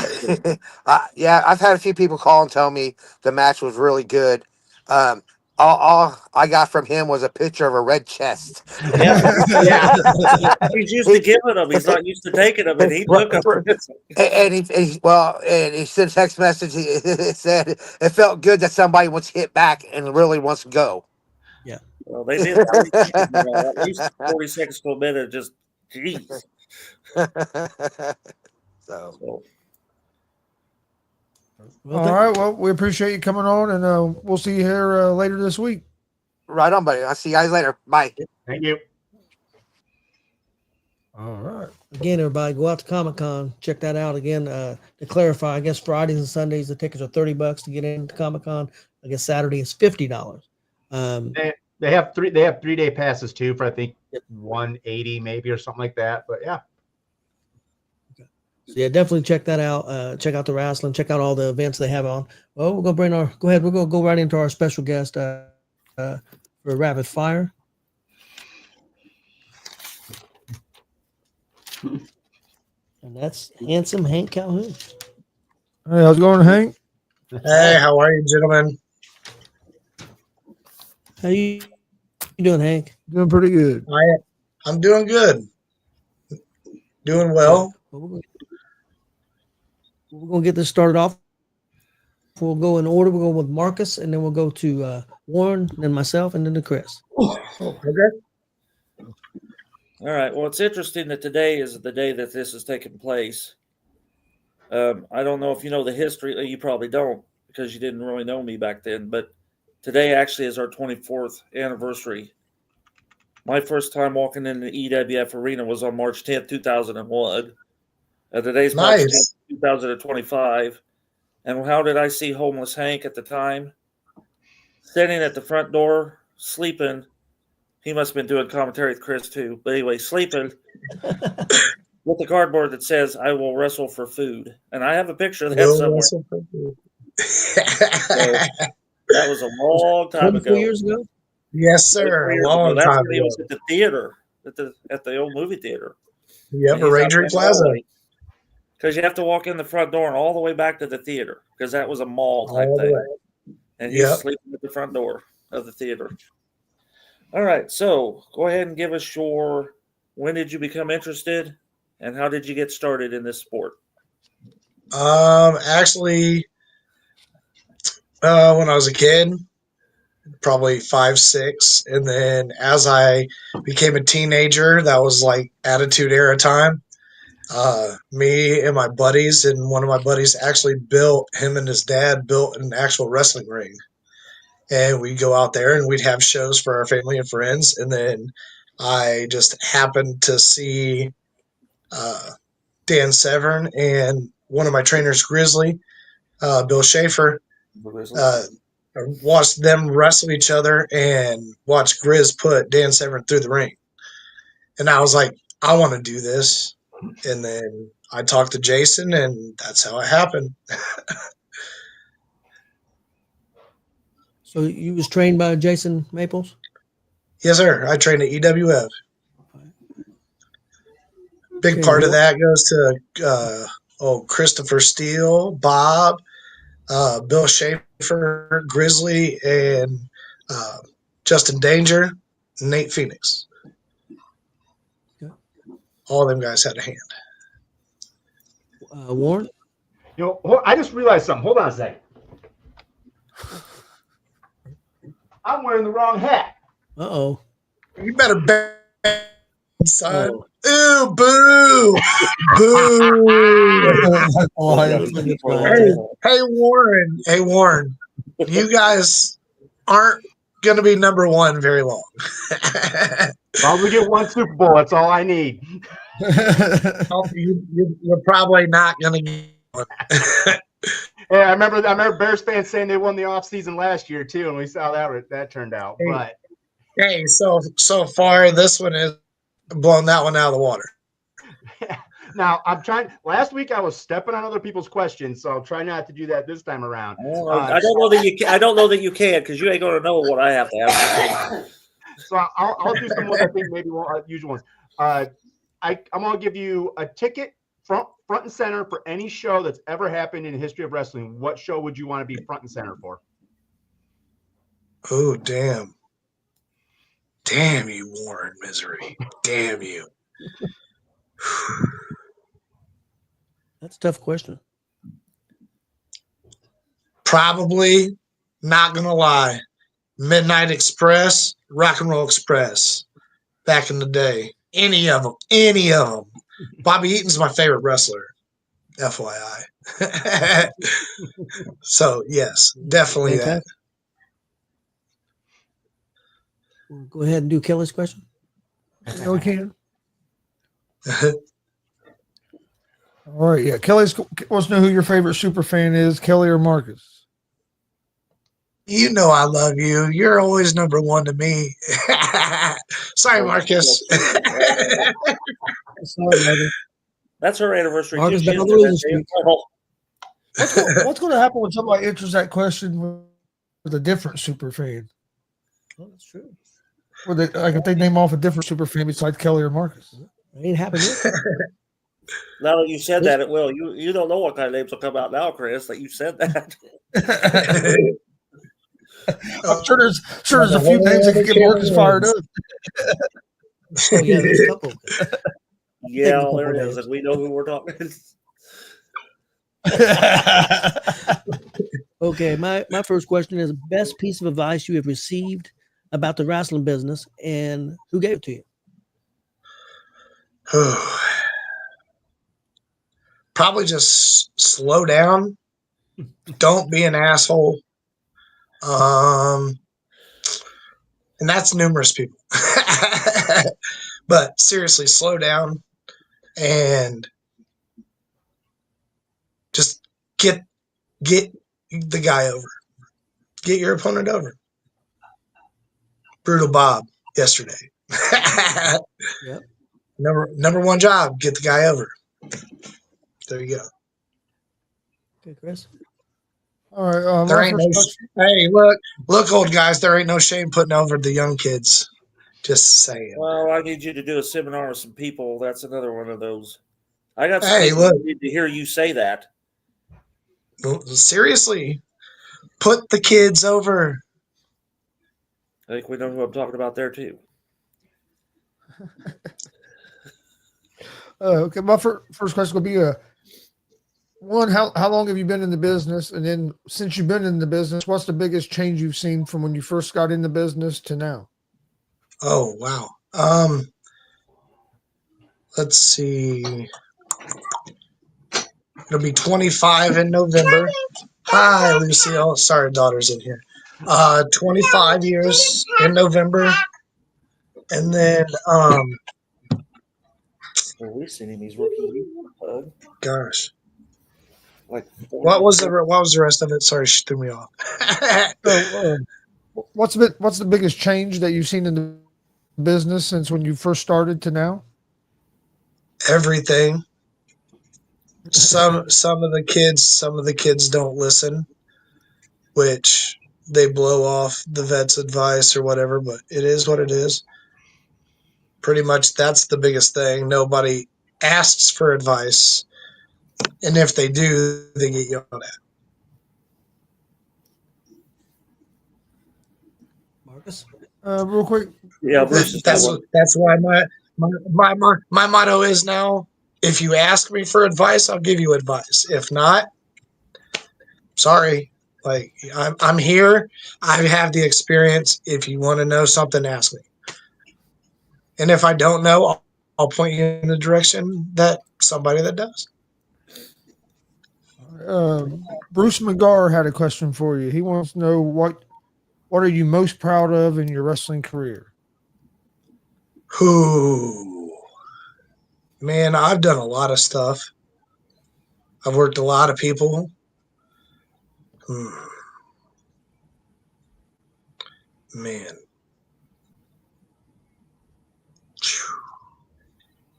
yeah, I've had a few people call and tell me the match was really good. All I got from him was a picture of a red chest. Yeah. He's used to giving them. He's not used to taking them, and he took them. And he sent a text message. He said it felt good that somebody wants to hit back and really wants to go. Yeah. Well, they did. At least 40 seconds to a minute. Just, geez. So, So, Well, All right. Well, we appreciate you coming on, and we'll see you here later this week. right on, buddy. I'll see you guys later. Bye. Thank you. All right. again, everybody, go out to Comic-Con. Check that out again. To clarify, I guess Fridays and Sundays the tickets are $30 to get into Comic-Con. I guess Saturday is $50. They have 3-day passes too for I think 180 maybe or something like that. But yeah. So yeah, definitely check that out. Check out the wrestling. Check out all the events they have on. Well, we're gonna go ahead. We're gonna go right into our special guest for rapid fire. And that's handsome Hank Calhoun. Hey, how's it going, Hank? Hey, how are you, gentlemen? How you doing, Hank? Doing pretty good. I'm doing good. Doing well. Well, we're gonna get this started off. We'll go in order. We'll go with Marcus, and then we'll go to Warren, then myself, and then to Chris. Okay. all right. Well, it's interesting that today is the day that this is taking place. I don't know if you know the history. You probably don't because you didn't really know me back then. But today actually is our 24th anniversary. My first time walking in the EWF arena was on March 10th, 2001. Today's March 10th, 2025. And how did I see homeless Hank at the time? Sitting at the front door, sleeping. He must have been doing commentary with Chris too. But anyway, sleeping with the cardboard that says, "I will wrestle for food." And I have a picture of that somewhere. So, that was a long time 24 ago. years ago? Yes, sir. A long That's time when he ago. was at the theater, at the old movie theater. Yep, a Ranger Plaza. Because you have to walk in the front door and all the way back to the theater because that was a mall type All the thing. way. And he's sleeping at the front door of the theater. All right, so go ahead and give us when did you become interested and how did you get started in this sport? Actually, when I was a kid, probably 5, 6, and then as I became a teenager, that was like Attitude Era time. Me and my buddies, and one of my buddies actually him and his dad built an actual wrestling ring. And we'd go out there and we'd have shows for our family and friends. And then I just happened to see Dan Severn and one of my trainers, Grizzly, Bill Schaefer, watched them wrestle each other and watched Grizz put Dan Severn through the ring. And I was like, I want to do this. And then I talked to Jason, and that's how it happened. So you was trained by Jason Maples? Yes, sir. I trained at EWF. Big part of that goes to Christopher Steele, Bob, Bill Schaefer, Grizzly, and Justin Danger, Nate Phoenix. Okay. All them guys had a hand. Warren? I just realized something. Hold on a second. I'm wearing the wrong hat. Uh-oh. You better bet, son. Ooh, boo. Boo. Hey, Warren. Hey, Warren. You guys aren't going to be number one very long. Probably get one Super Bowl. That's all I need. You're probably not going to get one. Yeah, I remember Bears fans saying they won the offseason last year too, and we saw that turned out. But hey, so far this one is blown that one out of the water. Now I'm trying. Last week I was stepping on other people's questions, so I'll try not to do that this time around. I don't know that you can. I don't know that you can because you ain't going to know what I have to ask. So I'll do some ones I think maybe won't usual ones. I'm going to give you a ticket front and center for any show that's ever happened in the history of wrestling. What show would you want to be front and center for? Oh, damn. Damn you, Warren Misery. Damn you. That's a tough question. Probably, not going to lie, Midnight Express, Rock and Roll Express, back in the day. Any of them. Bobby Eaton's my favorite wrestler, FYI. So yes, definitely that. Fantastic. We'll go ahead and do Kelly's question. Yeah, we can. All right, yeah. Kelly wants to know who your favorite super fan is, Kelly or Marcus. You know I love you. You're always number one to me. Sorry, Marcus. Sorry, Marcus. That's her anniversary Marcus too. back She's on the in losing that streak. damn tunnel. What's going to happen when somebody answers that question with a different super fan? Oh, that's true. Or they, like if they name off a different super fan besides Kelly or Marcus. It ain't happened yet. Now that you said that, it will. You don't know what kind of names will come out now, Chris, that you said that. I'm sure there's a few names that can get Marcus fired up. Oh yeah, there's a couple. Yeah, couple there it names. is. And we know who we're talking. Okay, my first question is best piece of advice you have received about the wrestling business and who gave it to you? Probably just slow down. Don't be an asshole. And that's numerous people. But seriously, slow down and just get the guy over. Get your opponent over. Brutal Bob yesterday. Yep. Number one job, get the guy over. There you go. Okay, Chris. All right. There My ain't first no question. hey, look, old guys. There ain't no shame putting over the young kids. Just saying. Well, I need you to do a seminar with some people. That's another one of those. I got some Hey, people look. who need to hear you say that. Seriously, put the kids over. I think we know who I'm talking about there too. Okay, my first question will be one, how long have you been in the business? And then since you've been in the business, what's the biggest change you've seen from when you first got in the business to now? Oh wow. Let's see. It'll be 25 in November. Hi, Lucille. Sorry, daughter's in here. 25 years in November. And then Well, we've seen him. He's rookie. gosh. Like What was the rest of it? Sorry, she threw me off. So, what's the biggest change that you've seen in the business since when you first started to now? Everything. Some of the kids don't listen, which they blow off the vet's advice or whatever, but it is what it is. Pretty much that's the biggest thing. Nobody asks for advice, and if they do, they get yelled at. Marcus? Real quick. Yeah, Bruce is That's why my motto is now, if you ask me for advice, I'll give you advice. If not, sorry. Like I'm here. I have the experience. If you want to know something, ask me. And if I don't know, I'll point you in the direction that somebody that does. Bruce McGar had a question for you. He wants to know what are you most proud of in your wrestling career? Man, I've done a lot of stuff. I've worked a lot of people. Man.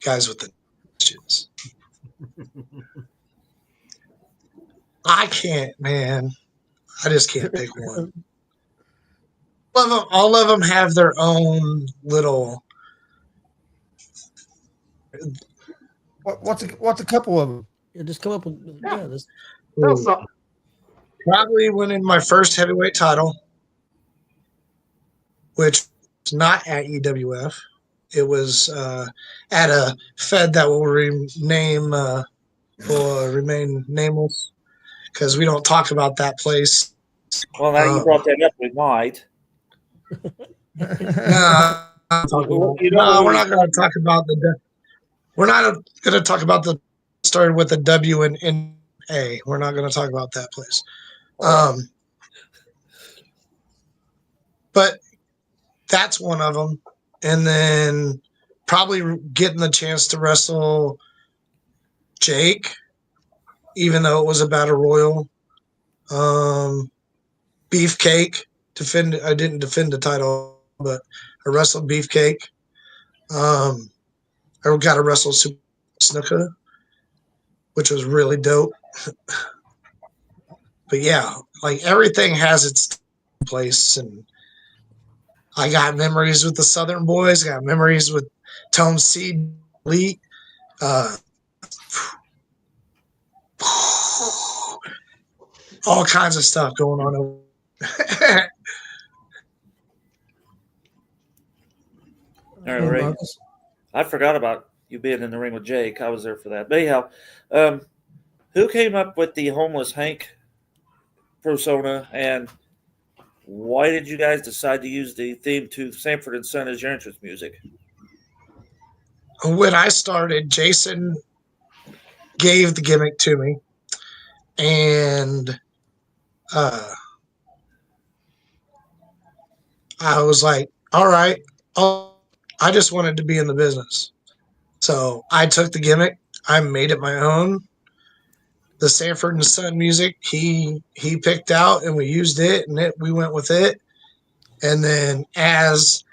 Guys with the questions. I can't, man. I just can't pick one. All of them have their own little. What's a couple of them? Yeah, just come up with this. Tell something. Probably winning my first heavyweight title, which was not at EWF. It was at a Fed that will remain nameless because we don't talk about that place. Well, now you brought that up, we might. No, we're not going to talk about the. we're not going to talk about the started with a W and A. We're not going to talk about that place. But that's one of them. And then probably getting the chance to wrestle Jake, even though it was a battle royal. Beefcake. I didn't defend the title, but I wrestled Beefcake. I got to wrestle Super Snuka, which was really dope. But yeah, like everything has its place, and I got memories with the Southern Boys. Got memories with Tone C, Elite. All kinds of stuff going on. All right, Ray. I forgot about you being in the ring with Jake. I was there for that. But anyhow, who came up with the homeless Hank persona, and why did you guys decide to use the theme to Sanford and Son as your entrance music? When I started, Jason gave the gimmick to me, and I was like, all right, I just wanted to be in the business. So I took the gimmick, I made it my own. The Sanford and Son music he picked out, and we used it, and we went with it. And then as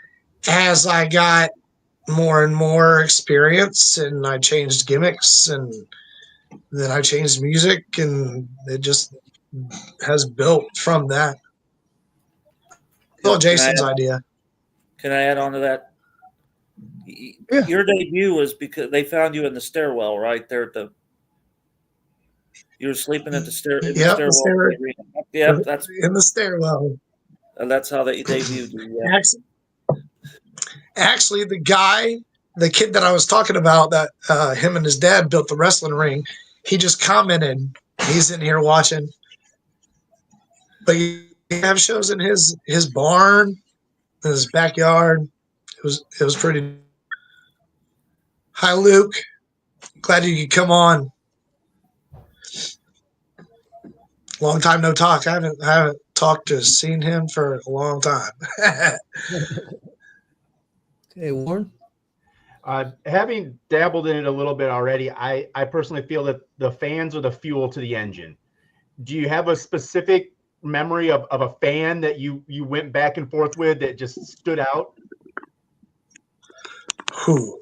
I got more and more experience, and I changed gimmicks, and then I changed music, and it just has built from that. Well, Jason's idea. Can I add on to that? Yeah. Your debut was because they found you in the stairwell, right there at the. You were sleeping at the stairwell. Yep, that's in the stairwell. And that's how they debuted you. Yeah. Actually, the kid that I was talking about, that him and his dad built the wrestling ring, he just commented. He's in here watching. But you have shows in his barn, in his backyard. It was pretty. Hi, Luke. Glad you could come on. Long time no talk. I haven't talked to seen him for a long time. Okay, Warren. Having dabbled in it a little bit already, I personally feel that the fans are the fuel to the engine. Do you have a specific memory of a fan that you went back and forth with that just stood out? Who?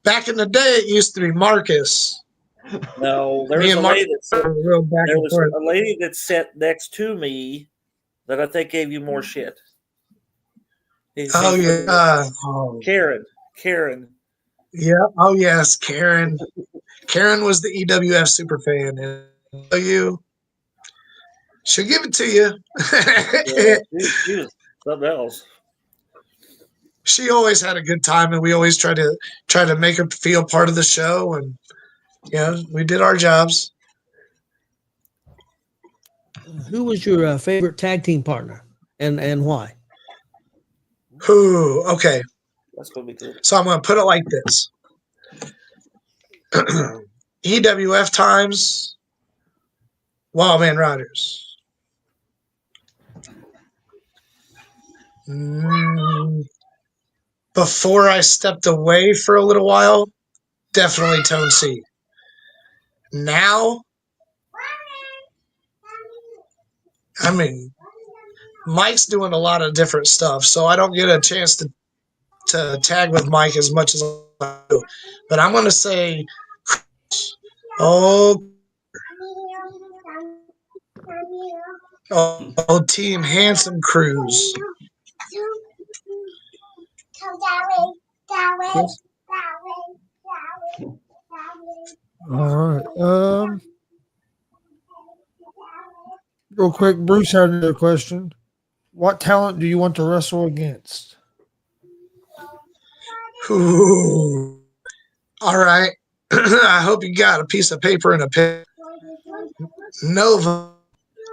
Back in the day, it used to be Marcus. No, there was a lady that sat next to me that I think gave you more shit. Oh yeah, Karen. Yeah. Oh yes, Karen. Karen was the EWF super fan, and she'll give it to you. Yeah, she was something else. She always had a good time, and we always try to make her feel part of the show, and we did our jobs. Who was your favorite tag team partner, and why? Who? Okay. That's gonna be good. So I'm gonna put it like this: EWF times, Wildman Riders. Before I stepped away for a little while, definitely Tone C. Now, I mean, Mike's doing a lot of different stuff, so I don't get a chance to tag with Mike as much as I do. But I'm going to say, Team Handsome Cruise. All right. Real quick, Bruce had another question. What talent do you want to wrestle against? Ooh. All right. I hope you got a piece of paper and a pen. Nova,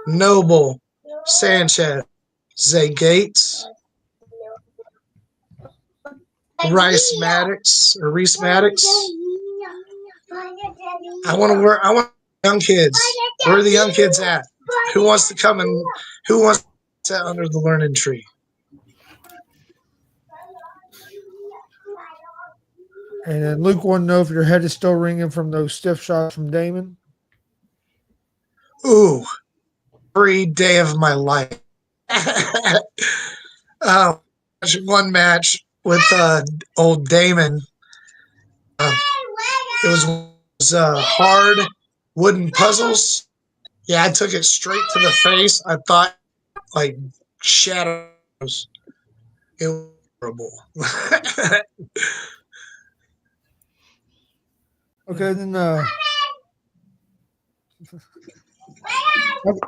Noble, Sanchez, Zay Gates, Rice Maddox. I want young kids. Where are the young kids at? Who wants to come and who wants to sit under the learning tree? And then Luke wanted to know if your head is still ringing from those stiff shots from Damon. Ooh, every day of my life. One match with old Damon. It was hard wooden puzzles. Yeah, I took it straight to the face. I thought like shadows. It was horrible. Okay, then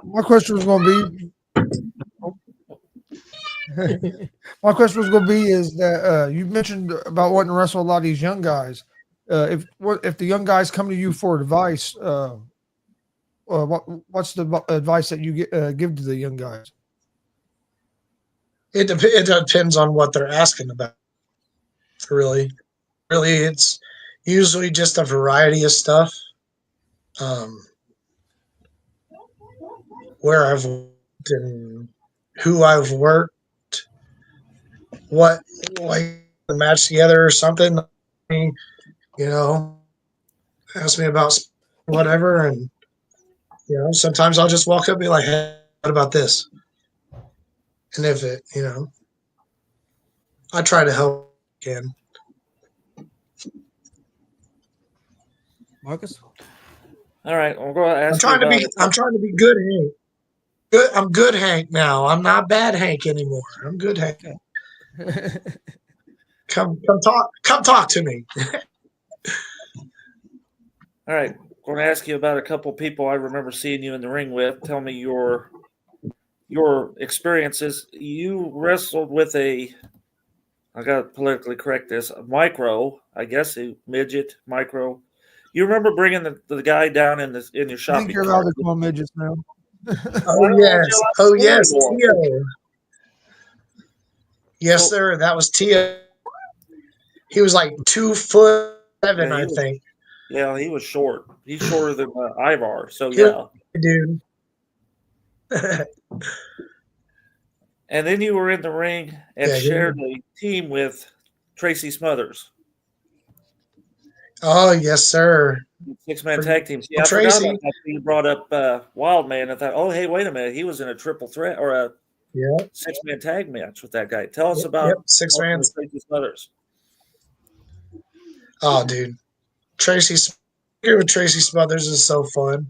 my question was going to be. My question was going to be is that you mentioned about wanting to wrestle a lot of these young guys. If the young guys come to you for advice, what's the advice that you give to the young guys? It depends on what they're asking about. Really, it's usually just a variety of stuff. Where I've worked and who I've worked, what like the match together or something. You know, ask me about whatever, and sometimes I'll just walk up and be like, "Hey, what about this?" And if it, I try to help again. Marcus? All right, I'm going to ask. I'm trying to be good, Hank. I'm good, Hank. Now I'm not bad, Hank anymore. I'm good, Hank. Come talk to me. All right, I'm going to ask you about a couple people I remember seeing you in the ring with. Tell me your experiences. You wrestled with I got to politically correct this, a micro, I guess, a midget micro. You remember bringing the guy down in your shopping I think you're allowed to call midgets now. Oh yes, Tio. Yes, sir. That was Tio. He was like 2'7", I think. Yeah, he was short. He's shorter than Ivar. So yeah, dude. And then you were in the ring and shared a team with Tracy Smothers. Oh yes, sir. 6-man tag teams. Yeah, I forgot about that. You brought up Wildman. I thought, oh hey, wait a minute, he was in a triple threat or a 6-man tag match with that guy. Tell us about 6 man Tracy Smothers. Oh, dude, Tracy Smothers is so fun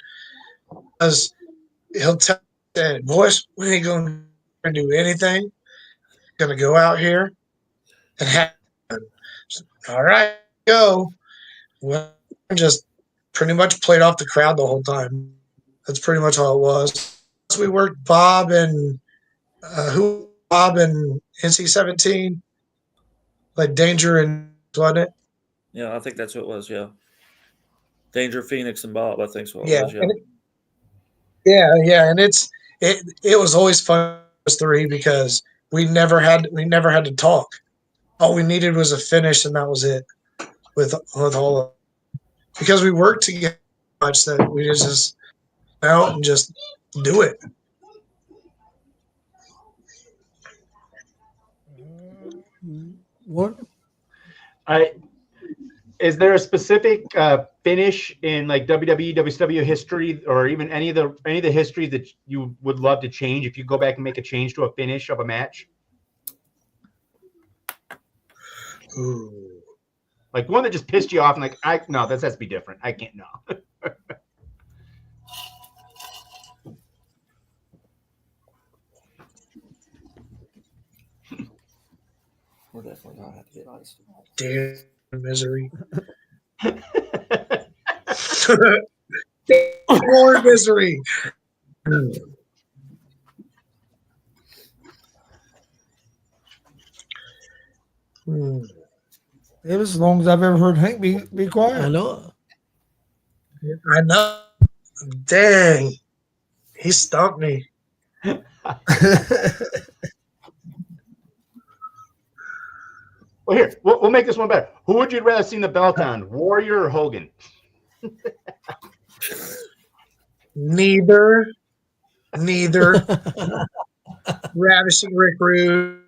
because he'll tell that boys, we ain't gonna do anything. Gonna go out here and have fun. All right, go. Well, just pretty much played off the crowd the whole time. That's pretty much all it was. We worked Bob and NC-17, like Danger and wasn't it? Yeah, I think that's what it was. Yeah, Danger, Phoenix, and Bob. I think so. Yeah, was, and it was always fun those three because we never had to talk. All we needed was a finish, and that was it. With all of, because we worked together so much that we just out and just do it. What? Is there a specific finish in like WWE, WCWO history, or even any of the history that you would love to change if you go back and make a change to a finish of a match? Ooh. Like one that just pissed you off and like, no, this has to be different. I can't, no. We're definitely gonna have to get ice. Damn misery. More misery. It was as long as I've ever heard Hank be quiet. I know. Dang. He stumped me. Well, Well, here we'll make this one better. Who would you rather see in the belt on, Warrior or Hogan? Neither. Ravishing Rick Rude.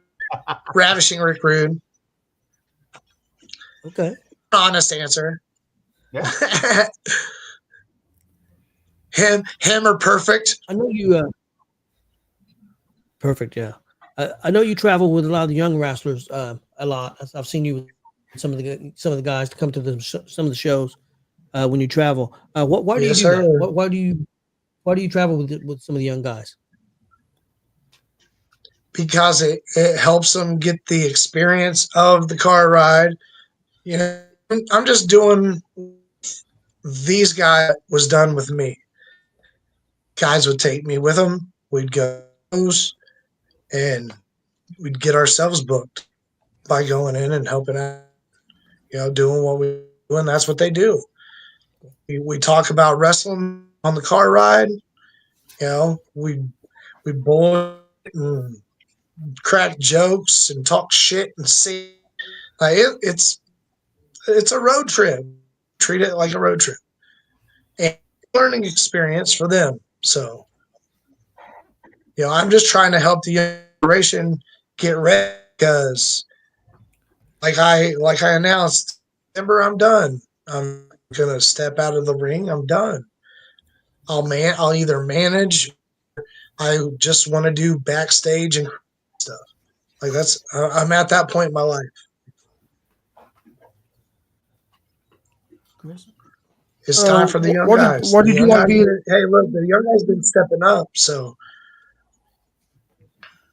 Okay. Honest answer. Yeah. him are perfect. I know you. Perfect. Yeah. I know you travel with a lot of the young wrestlers. A lot. I've seen you with some of the guys to come to some of the shows when you travel. Why do you Yes, do that? sir. Why do you travel with some of the young guys? Because it helps them get the experience of the car ride. You know, I'm just doing these guys was done with me. Guys would take me with them. We'd go and we'd get ourselves booked by going in and helping out, doing what we do, and that's what they do. We talk about wrestling on the car ride. We bull and crack jokes and talk shit and see. Like it's a road trip. Treat it like a road trip and learning experience for them. So, I'm just trying to help the young generation get ready because, like I announced, December I'm done. I'm gonna step out of the ring. I'm done. I'll either manage. I just want to do backstage and stuff. Like I'm at that point in my life. Chris? It's time for the young guys. What did you like being? Hey, look, the young guys been stepping up. So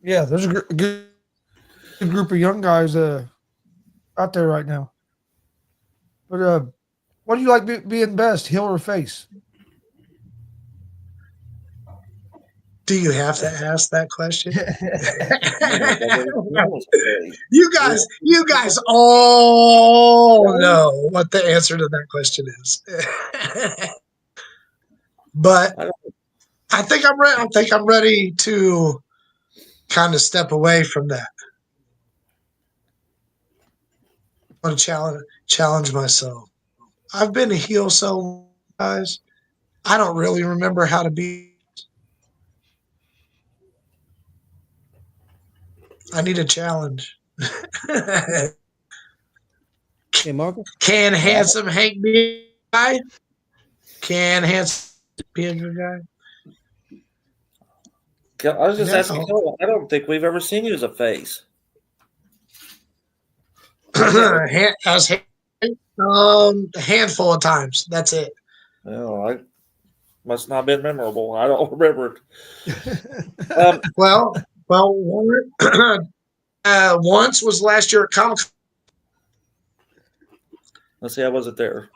Yeah, there's a good group of young guys out there right now. But what do you like being best, heel or face? do you have to ask that question? Yeah. You guys all know what the answer to that question is. But I think I'm ready. I'm ready to kind of step away from that. I want to challenge myself. I've been a heel so long, guys. I don't really remember how to be. I need a challenge. Hey, Marcus. Can handsome Hank be a guy? Can handsome be a good guy? I was just No. asking. I don't think we've ever seen you as a face. As a handful of times. That's it. Well, I must not have been memorable. I don't remember it. Well, once was last year at Comic-Con. Let's see, I wasn't there.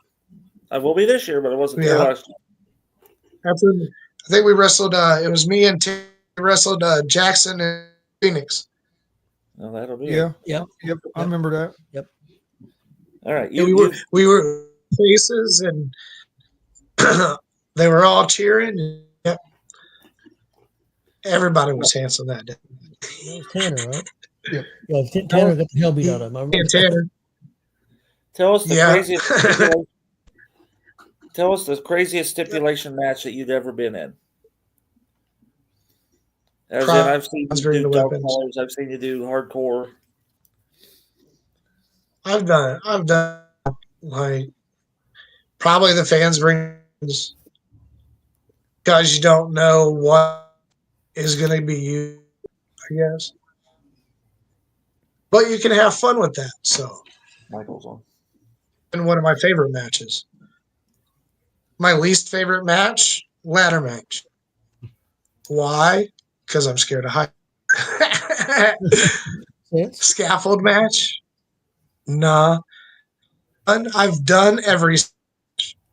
I will be this year, but I wasn't there last year. I think we wrestled. It was me and Tim wrestled Jackson and Phoenix. Well, that'll be Yeah. Yeah. Yep. I remember that. Yep. All right. We were faces and they were all cheering. Yep. Everybody was handsome that day. That was Tanner, right? Yep. Yeah, Tanner got the hell beat out of him. I remember. And Tanner. Tell us the Yeah. craziest. Stipulation, tell us the craziest stipulation match that you've ever been in. As in, I've seen you do dog collars. I've seen you do hardcore. I've done like probably the fans bring because you don't know what is going to be used, I guess. But you can have fun with that. So, Michael's on. and one of my favorite matches. My least favorite match, ladder match. Why? Because I'm scared of height. Scaffold match? Nah. I've done every.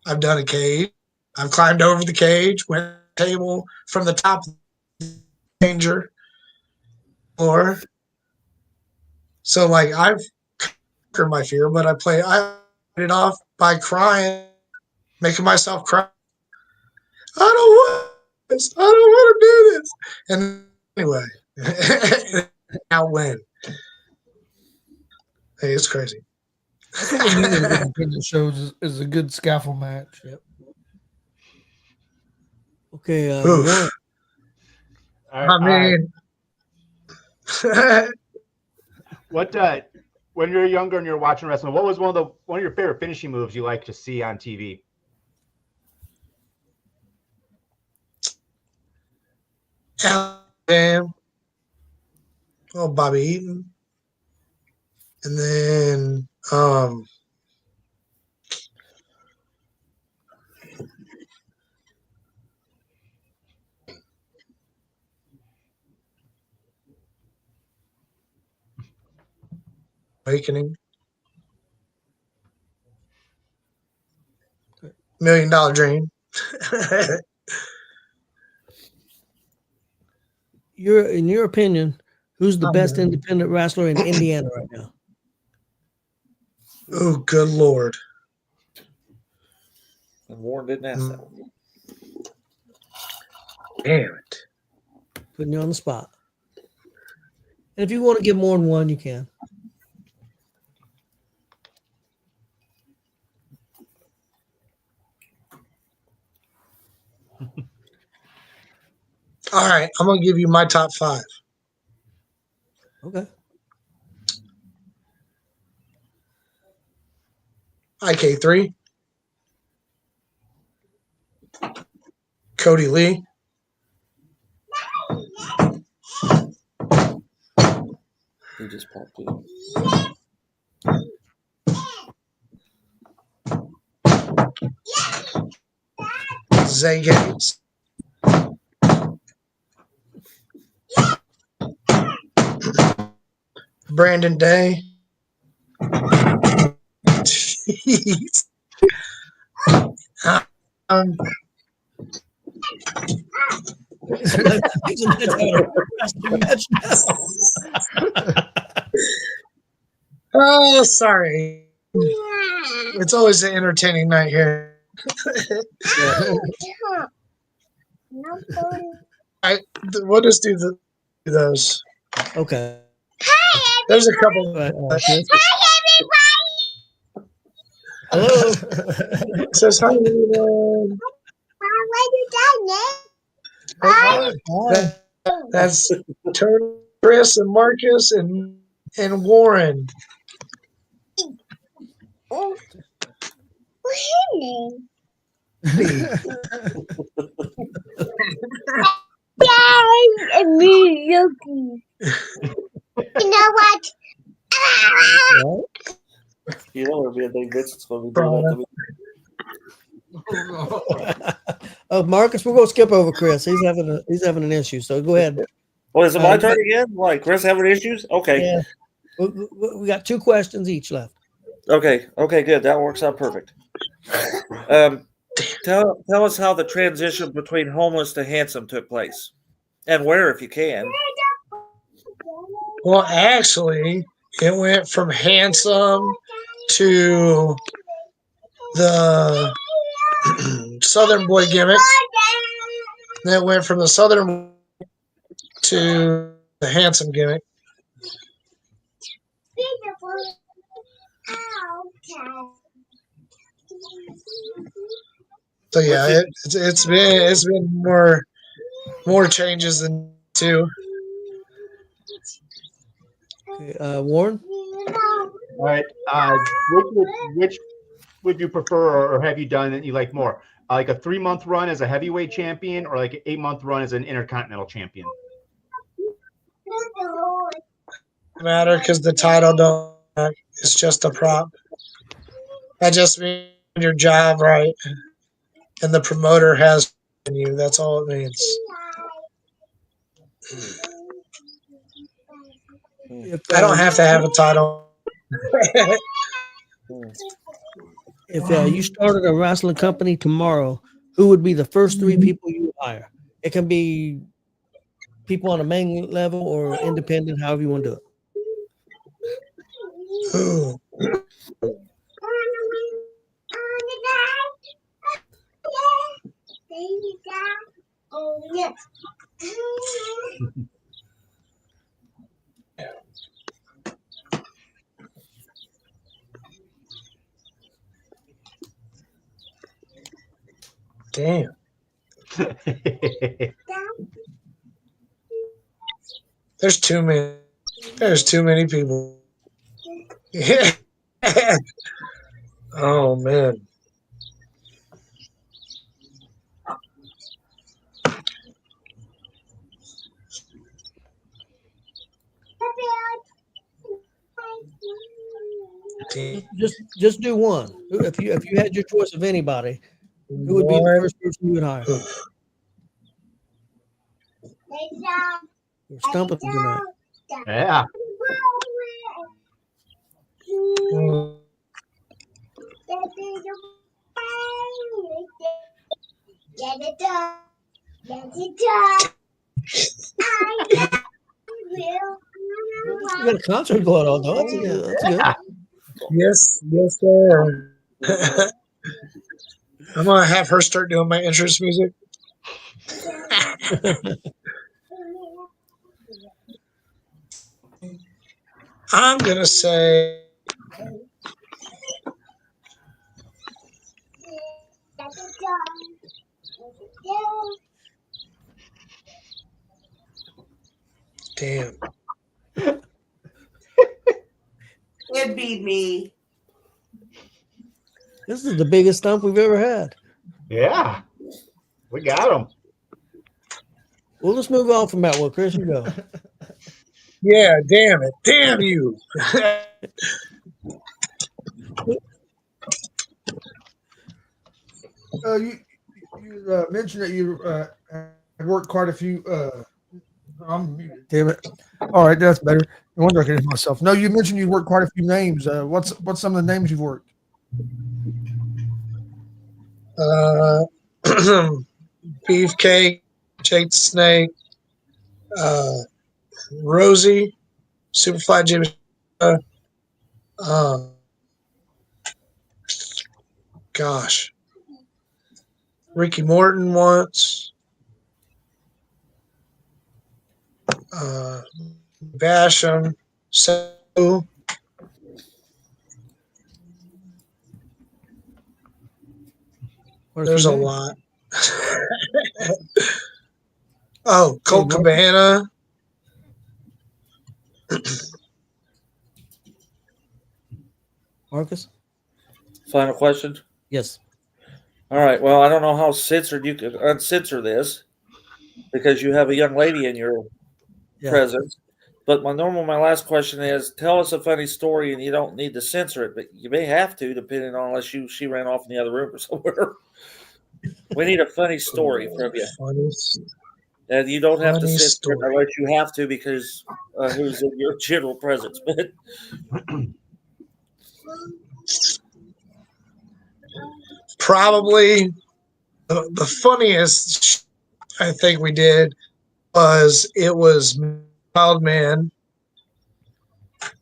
I've done a cage. I've climbed over the cage, went to the table from the top of the danger floor. So, like, I've conquered my fear, but I played it off by crying, making myself cry. I don't want this. I don't want to do this. And anyway, I'll win. Hey, it's crazy. That's what we need in independent shows is a good scaffold match. Yep. Okay, Oof. Warren. All right, I mean, what when you're younger and you're watching wrestling, what was one of your favorite finishing moves you like to see on TV? Damn. Oh, Bobby Eaton. And then Awakening. $1 Million Dream. In your opinion, who's the best independent wrestler in Indiana right now? Oh, good Lord. And Warren didn't ask that. Damn it. Putting you on the spot. And if you want to give more than one, you can. All right, I'm going to give you my top 5. Okay. IK3. Cody Lee. He just popped in. Zay Gates. Brandon Day. Jeez. Oh, sorry. It's always an entertaining night here. We'll just do those. Okay. There's a couple. Hello. It says hi. That's Tony, Chris, and Marcus, and Warren. You know what? You know, it'll be a big bitch. It's going to be doing that to me. Oh, Marcus, we're gonna skip over Chris. He's having an issue. So go ahead. Oh, is it my turn again? Why, Chris having issues? Okay. Yeah. We got 2 questions each left. Okay, good. That works out perfect. Tell us how the transition between homeless to handsome took place, and where, if you can. Well, actually, it went from handsome to the Southern boy gimmick. Then it went from the Southern to the handsome gimmick. So yeah, it's been more changes than 2. Okay, Warren. All right. Which would you prefer, or have you done that you like more? Like a 3-month run as a heavyweight champion, or like an 8-month run as an intercontinental champion? Matter because the title don't. It's just a prop. That just means your job right, and the promoter has you. That's all it means. I don't have to have a title. If you started a wrestling company tomorrow, who would be the first 3 people you would hire? It can be people on a main level or independent, however you want to do it. Ooh. Damn. There's too many. There's too many people. Yeah. Oh man. Damn. Just do one. If you had your choice of anybody, who would be the first person you would hire? You're stumping tonight. Yeah. Mm. You got a concert going on, though. That's good. Yes, sir. I'm gonna have her start doing my entrance music. I'm gonna say damn. It'd be me. This is the biggest stump we've ever had. Yeah. We got him. Well, let's move on from that one. Chris, you go. Yeah, damn it. Damn you. You mentioned that you had worked quite a few. I'm muted. Damn it! All right, that's better. No wonder I can hear myself. No, you mentioned you worked quite a few names. What's some of the names you've worked? Beefcake, Jake the Snake, Rosie, Superfly Jimmy. Gosh. Ricky Morton once. Basham. So. There's a lot. Oh, Colt Cabana. Marcus? Final question? Yes. All right. Well, I don't know how censored you could uncensor this because you have a young lady in your presence. But my last question is: tell us a funny story, and you don't need to censor it, but you may have to, depending on unless she ran off in the other room or somewhere. We need a funny story from you, and you don't have to censor it unless you have to because who's in your general presence. But probably the funniest I think we did was Wildman,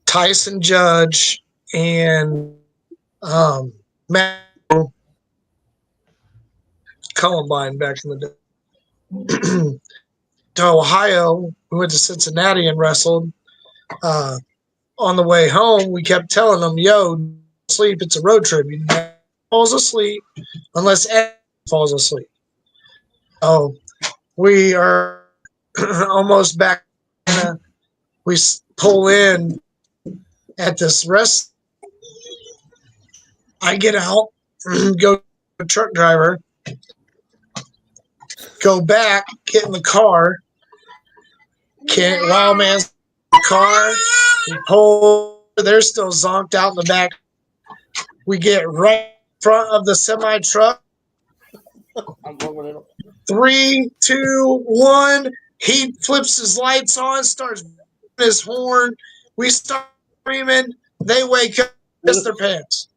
Tyson Judge, and Matt Columbine back in the day. To Ohio, we went to Cincinnati and wrestled. On the way home, we kept telling them, "Yo, sleep. It's a road trip. You never falls asleep unless Ed falls asleep." Oh, we are almost back. We pull in at this rest. I get out, go to a truck driver, go back, get in the car. Wild Man's car. We pull. They're still zonked out in the back. We get right in front of the semi truck. 3, 2, 1. He flips his lights on, starts his horn. We start screaming. They wake up, piss their pants.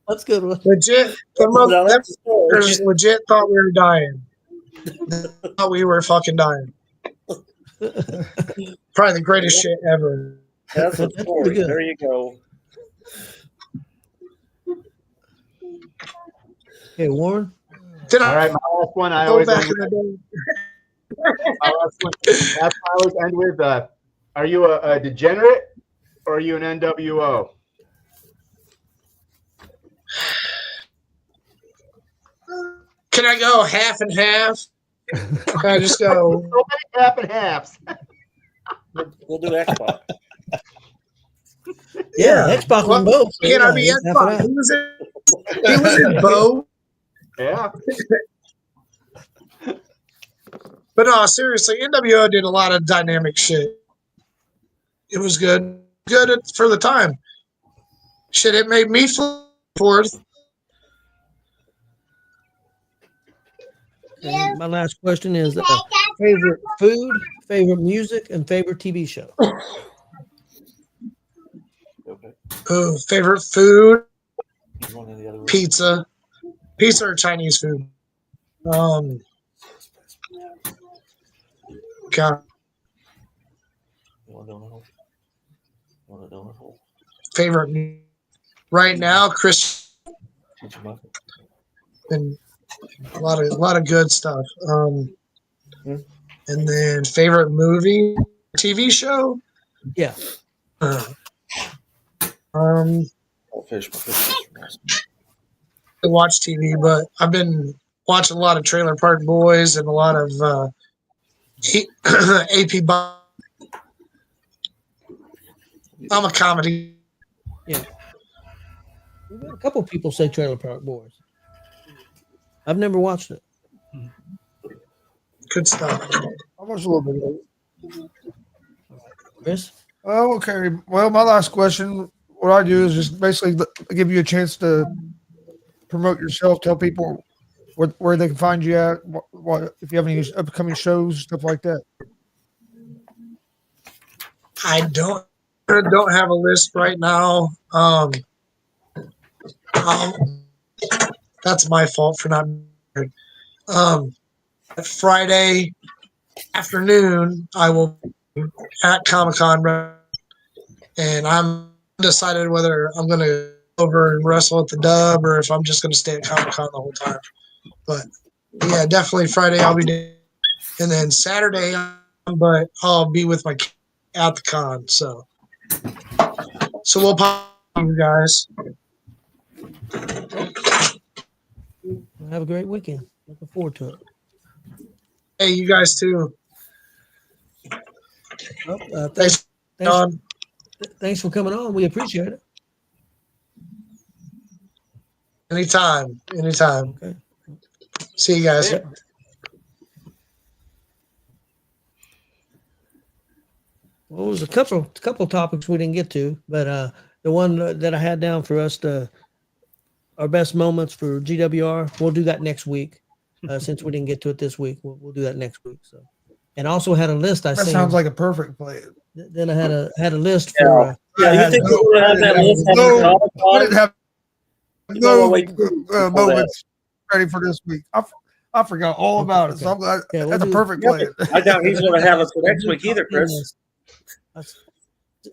That's good one. Legit, the motherfuckers legit thought we were dying. Thought we were fucking dying. Probably the greatest shit ever. That's a story. There you go. Hey, Warren. All right, my last one. I always end with. Are you a degenerate or are you an NWO? Can I go half and half? Can I just go? So many half and halves. We'll do Xbox. Yeah, Xbox on both. So Can yeah, I be half and Xbox? half. He was in Bo. Yeah. But no, seriously, NWO did a lot of dynamic shit. It was good. Good for the time. Shit, it made me flip forth. And my last question is favorite food, favorite music, and favorite TV show. Okay. Favorite food, You want any other room? pizza. Pizza or Chinese food. God. You want a donut hole? You want a donut hole? Favorite right now, Chris, What's your muffin? and a lot of good stuff. And then favorite movie, TV show. Yeah. I'll finish my fish. I watch TV, but I've been watching a lot of Trailer Park Boys and a lot of AP. I'm a comedy. Yeah. We've had a couple people say Trailer Park Boys. I've never watched it. Good stuff. I watched a little bit of it. Chris? Oh, okay. Well, my last question, what I do is just basically give you a chance to promote yourself, tell people where they can find you at, what if you have any upcoming shows, stuff like that. I don't have a list right now. That's my fault for not. Friday afternoon, I will be at Comic-Con, and I'm undecided whether I'm going to go over and wrestle at the Dub or if I'm just going to stay at Comic-Con the whole time. But yeah, definitely Friday I'll be there. And then Saturday, but I'll be with my kid at the con. So we'll pop you guys. Have a great weekend. Looking forward to it. Hey, you guys too. Well, Thanks, Don. Thanks for coming on. We appreciate it. Anytime. Okay. See you guys. Yeah. Well, there's a couple topics we didn't get to, but the one that I had down for us our best moments for GWR, we'll do that next week. Since we didn't get to it this week, we'll do that next week. So, and also had a list. That sounds like a perfect plan. Then I had a list for. Yeah, you think we're going to have that list on I didn't have no moments ready for this week. I forgot all about it. So I'm glad that's a perfect plan. I doubt he's going to have us for next week either, Chris.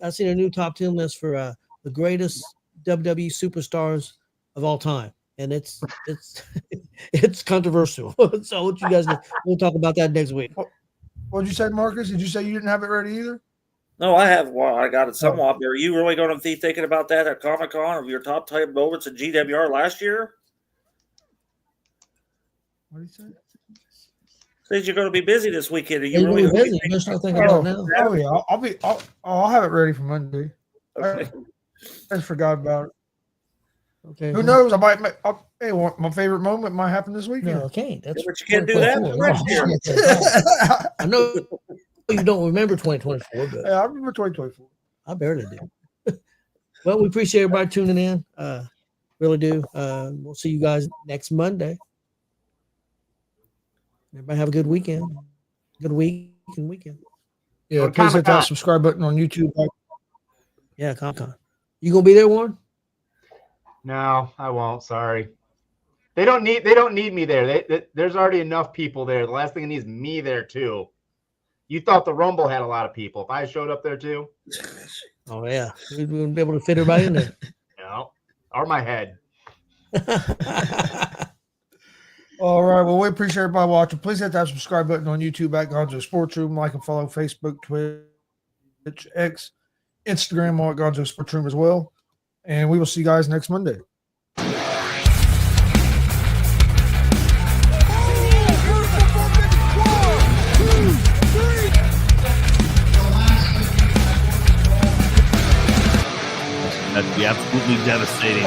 I seen a new top 10 list for the greatest WWE superstars of all time, and it's controversial. So what you guys, we'll talk about that next week. What did you say, Marcus? Did you say you didn't have it ready either? No, I have. Well, I got it somewhat. Are you really going to be thinking about that at Comic-Con of your top 10 moments in GWR last year? What did you say? Says you're going to be busy this weekend. Are you You're really really going to busy. be You better start thinking about it now. Oh yeah, I'll have it ready for Monday. Okay. I just forgot about it. Okay. Who knows? I might. Hey, my favorite moment might happen this weekend. No, I can't. That's But you can't do that for next year. I know you don't remember 2024, but Yeah, I remember 2024. I barely do. Well, we appreciate everybody tuning in. Really do. We'll see you guys next Monday. Everybody have a good weekend. Good week and weekend. Yeah, Or please hit that Comic-Con. subscribe button on YouTube. Yeah, Comic-Con. You gonna be there, Warren? No, I won't. Sorry. They don't need me there. There's already enough people there. The last thing it needs is me there too. You thought the Rumble had a lot of people. If I showed up there too, Oh yeah, we wouldn't be able to fit everybody in there. no, or my head. All right. Well, we appreciate everybody watching. Please hit that subscribe button on YouTube at Gonzo Sports Room. Like and follow Facebook, Twitch, X, Instagram, all at Gonzo Sports Room as well. And we will see you guys next Monday. That'd be absolutely devastating.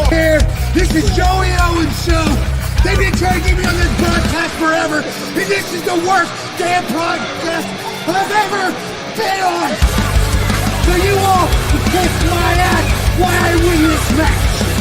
Here, this is Joey and Owens show. They've been trying to get me on this broadcast forever, and this is the worst damn broadcast I've ever been on. So you all can kiss my ass while I win this match.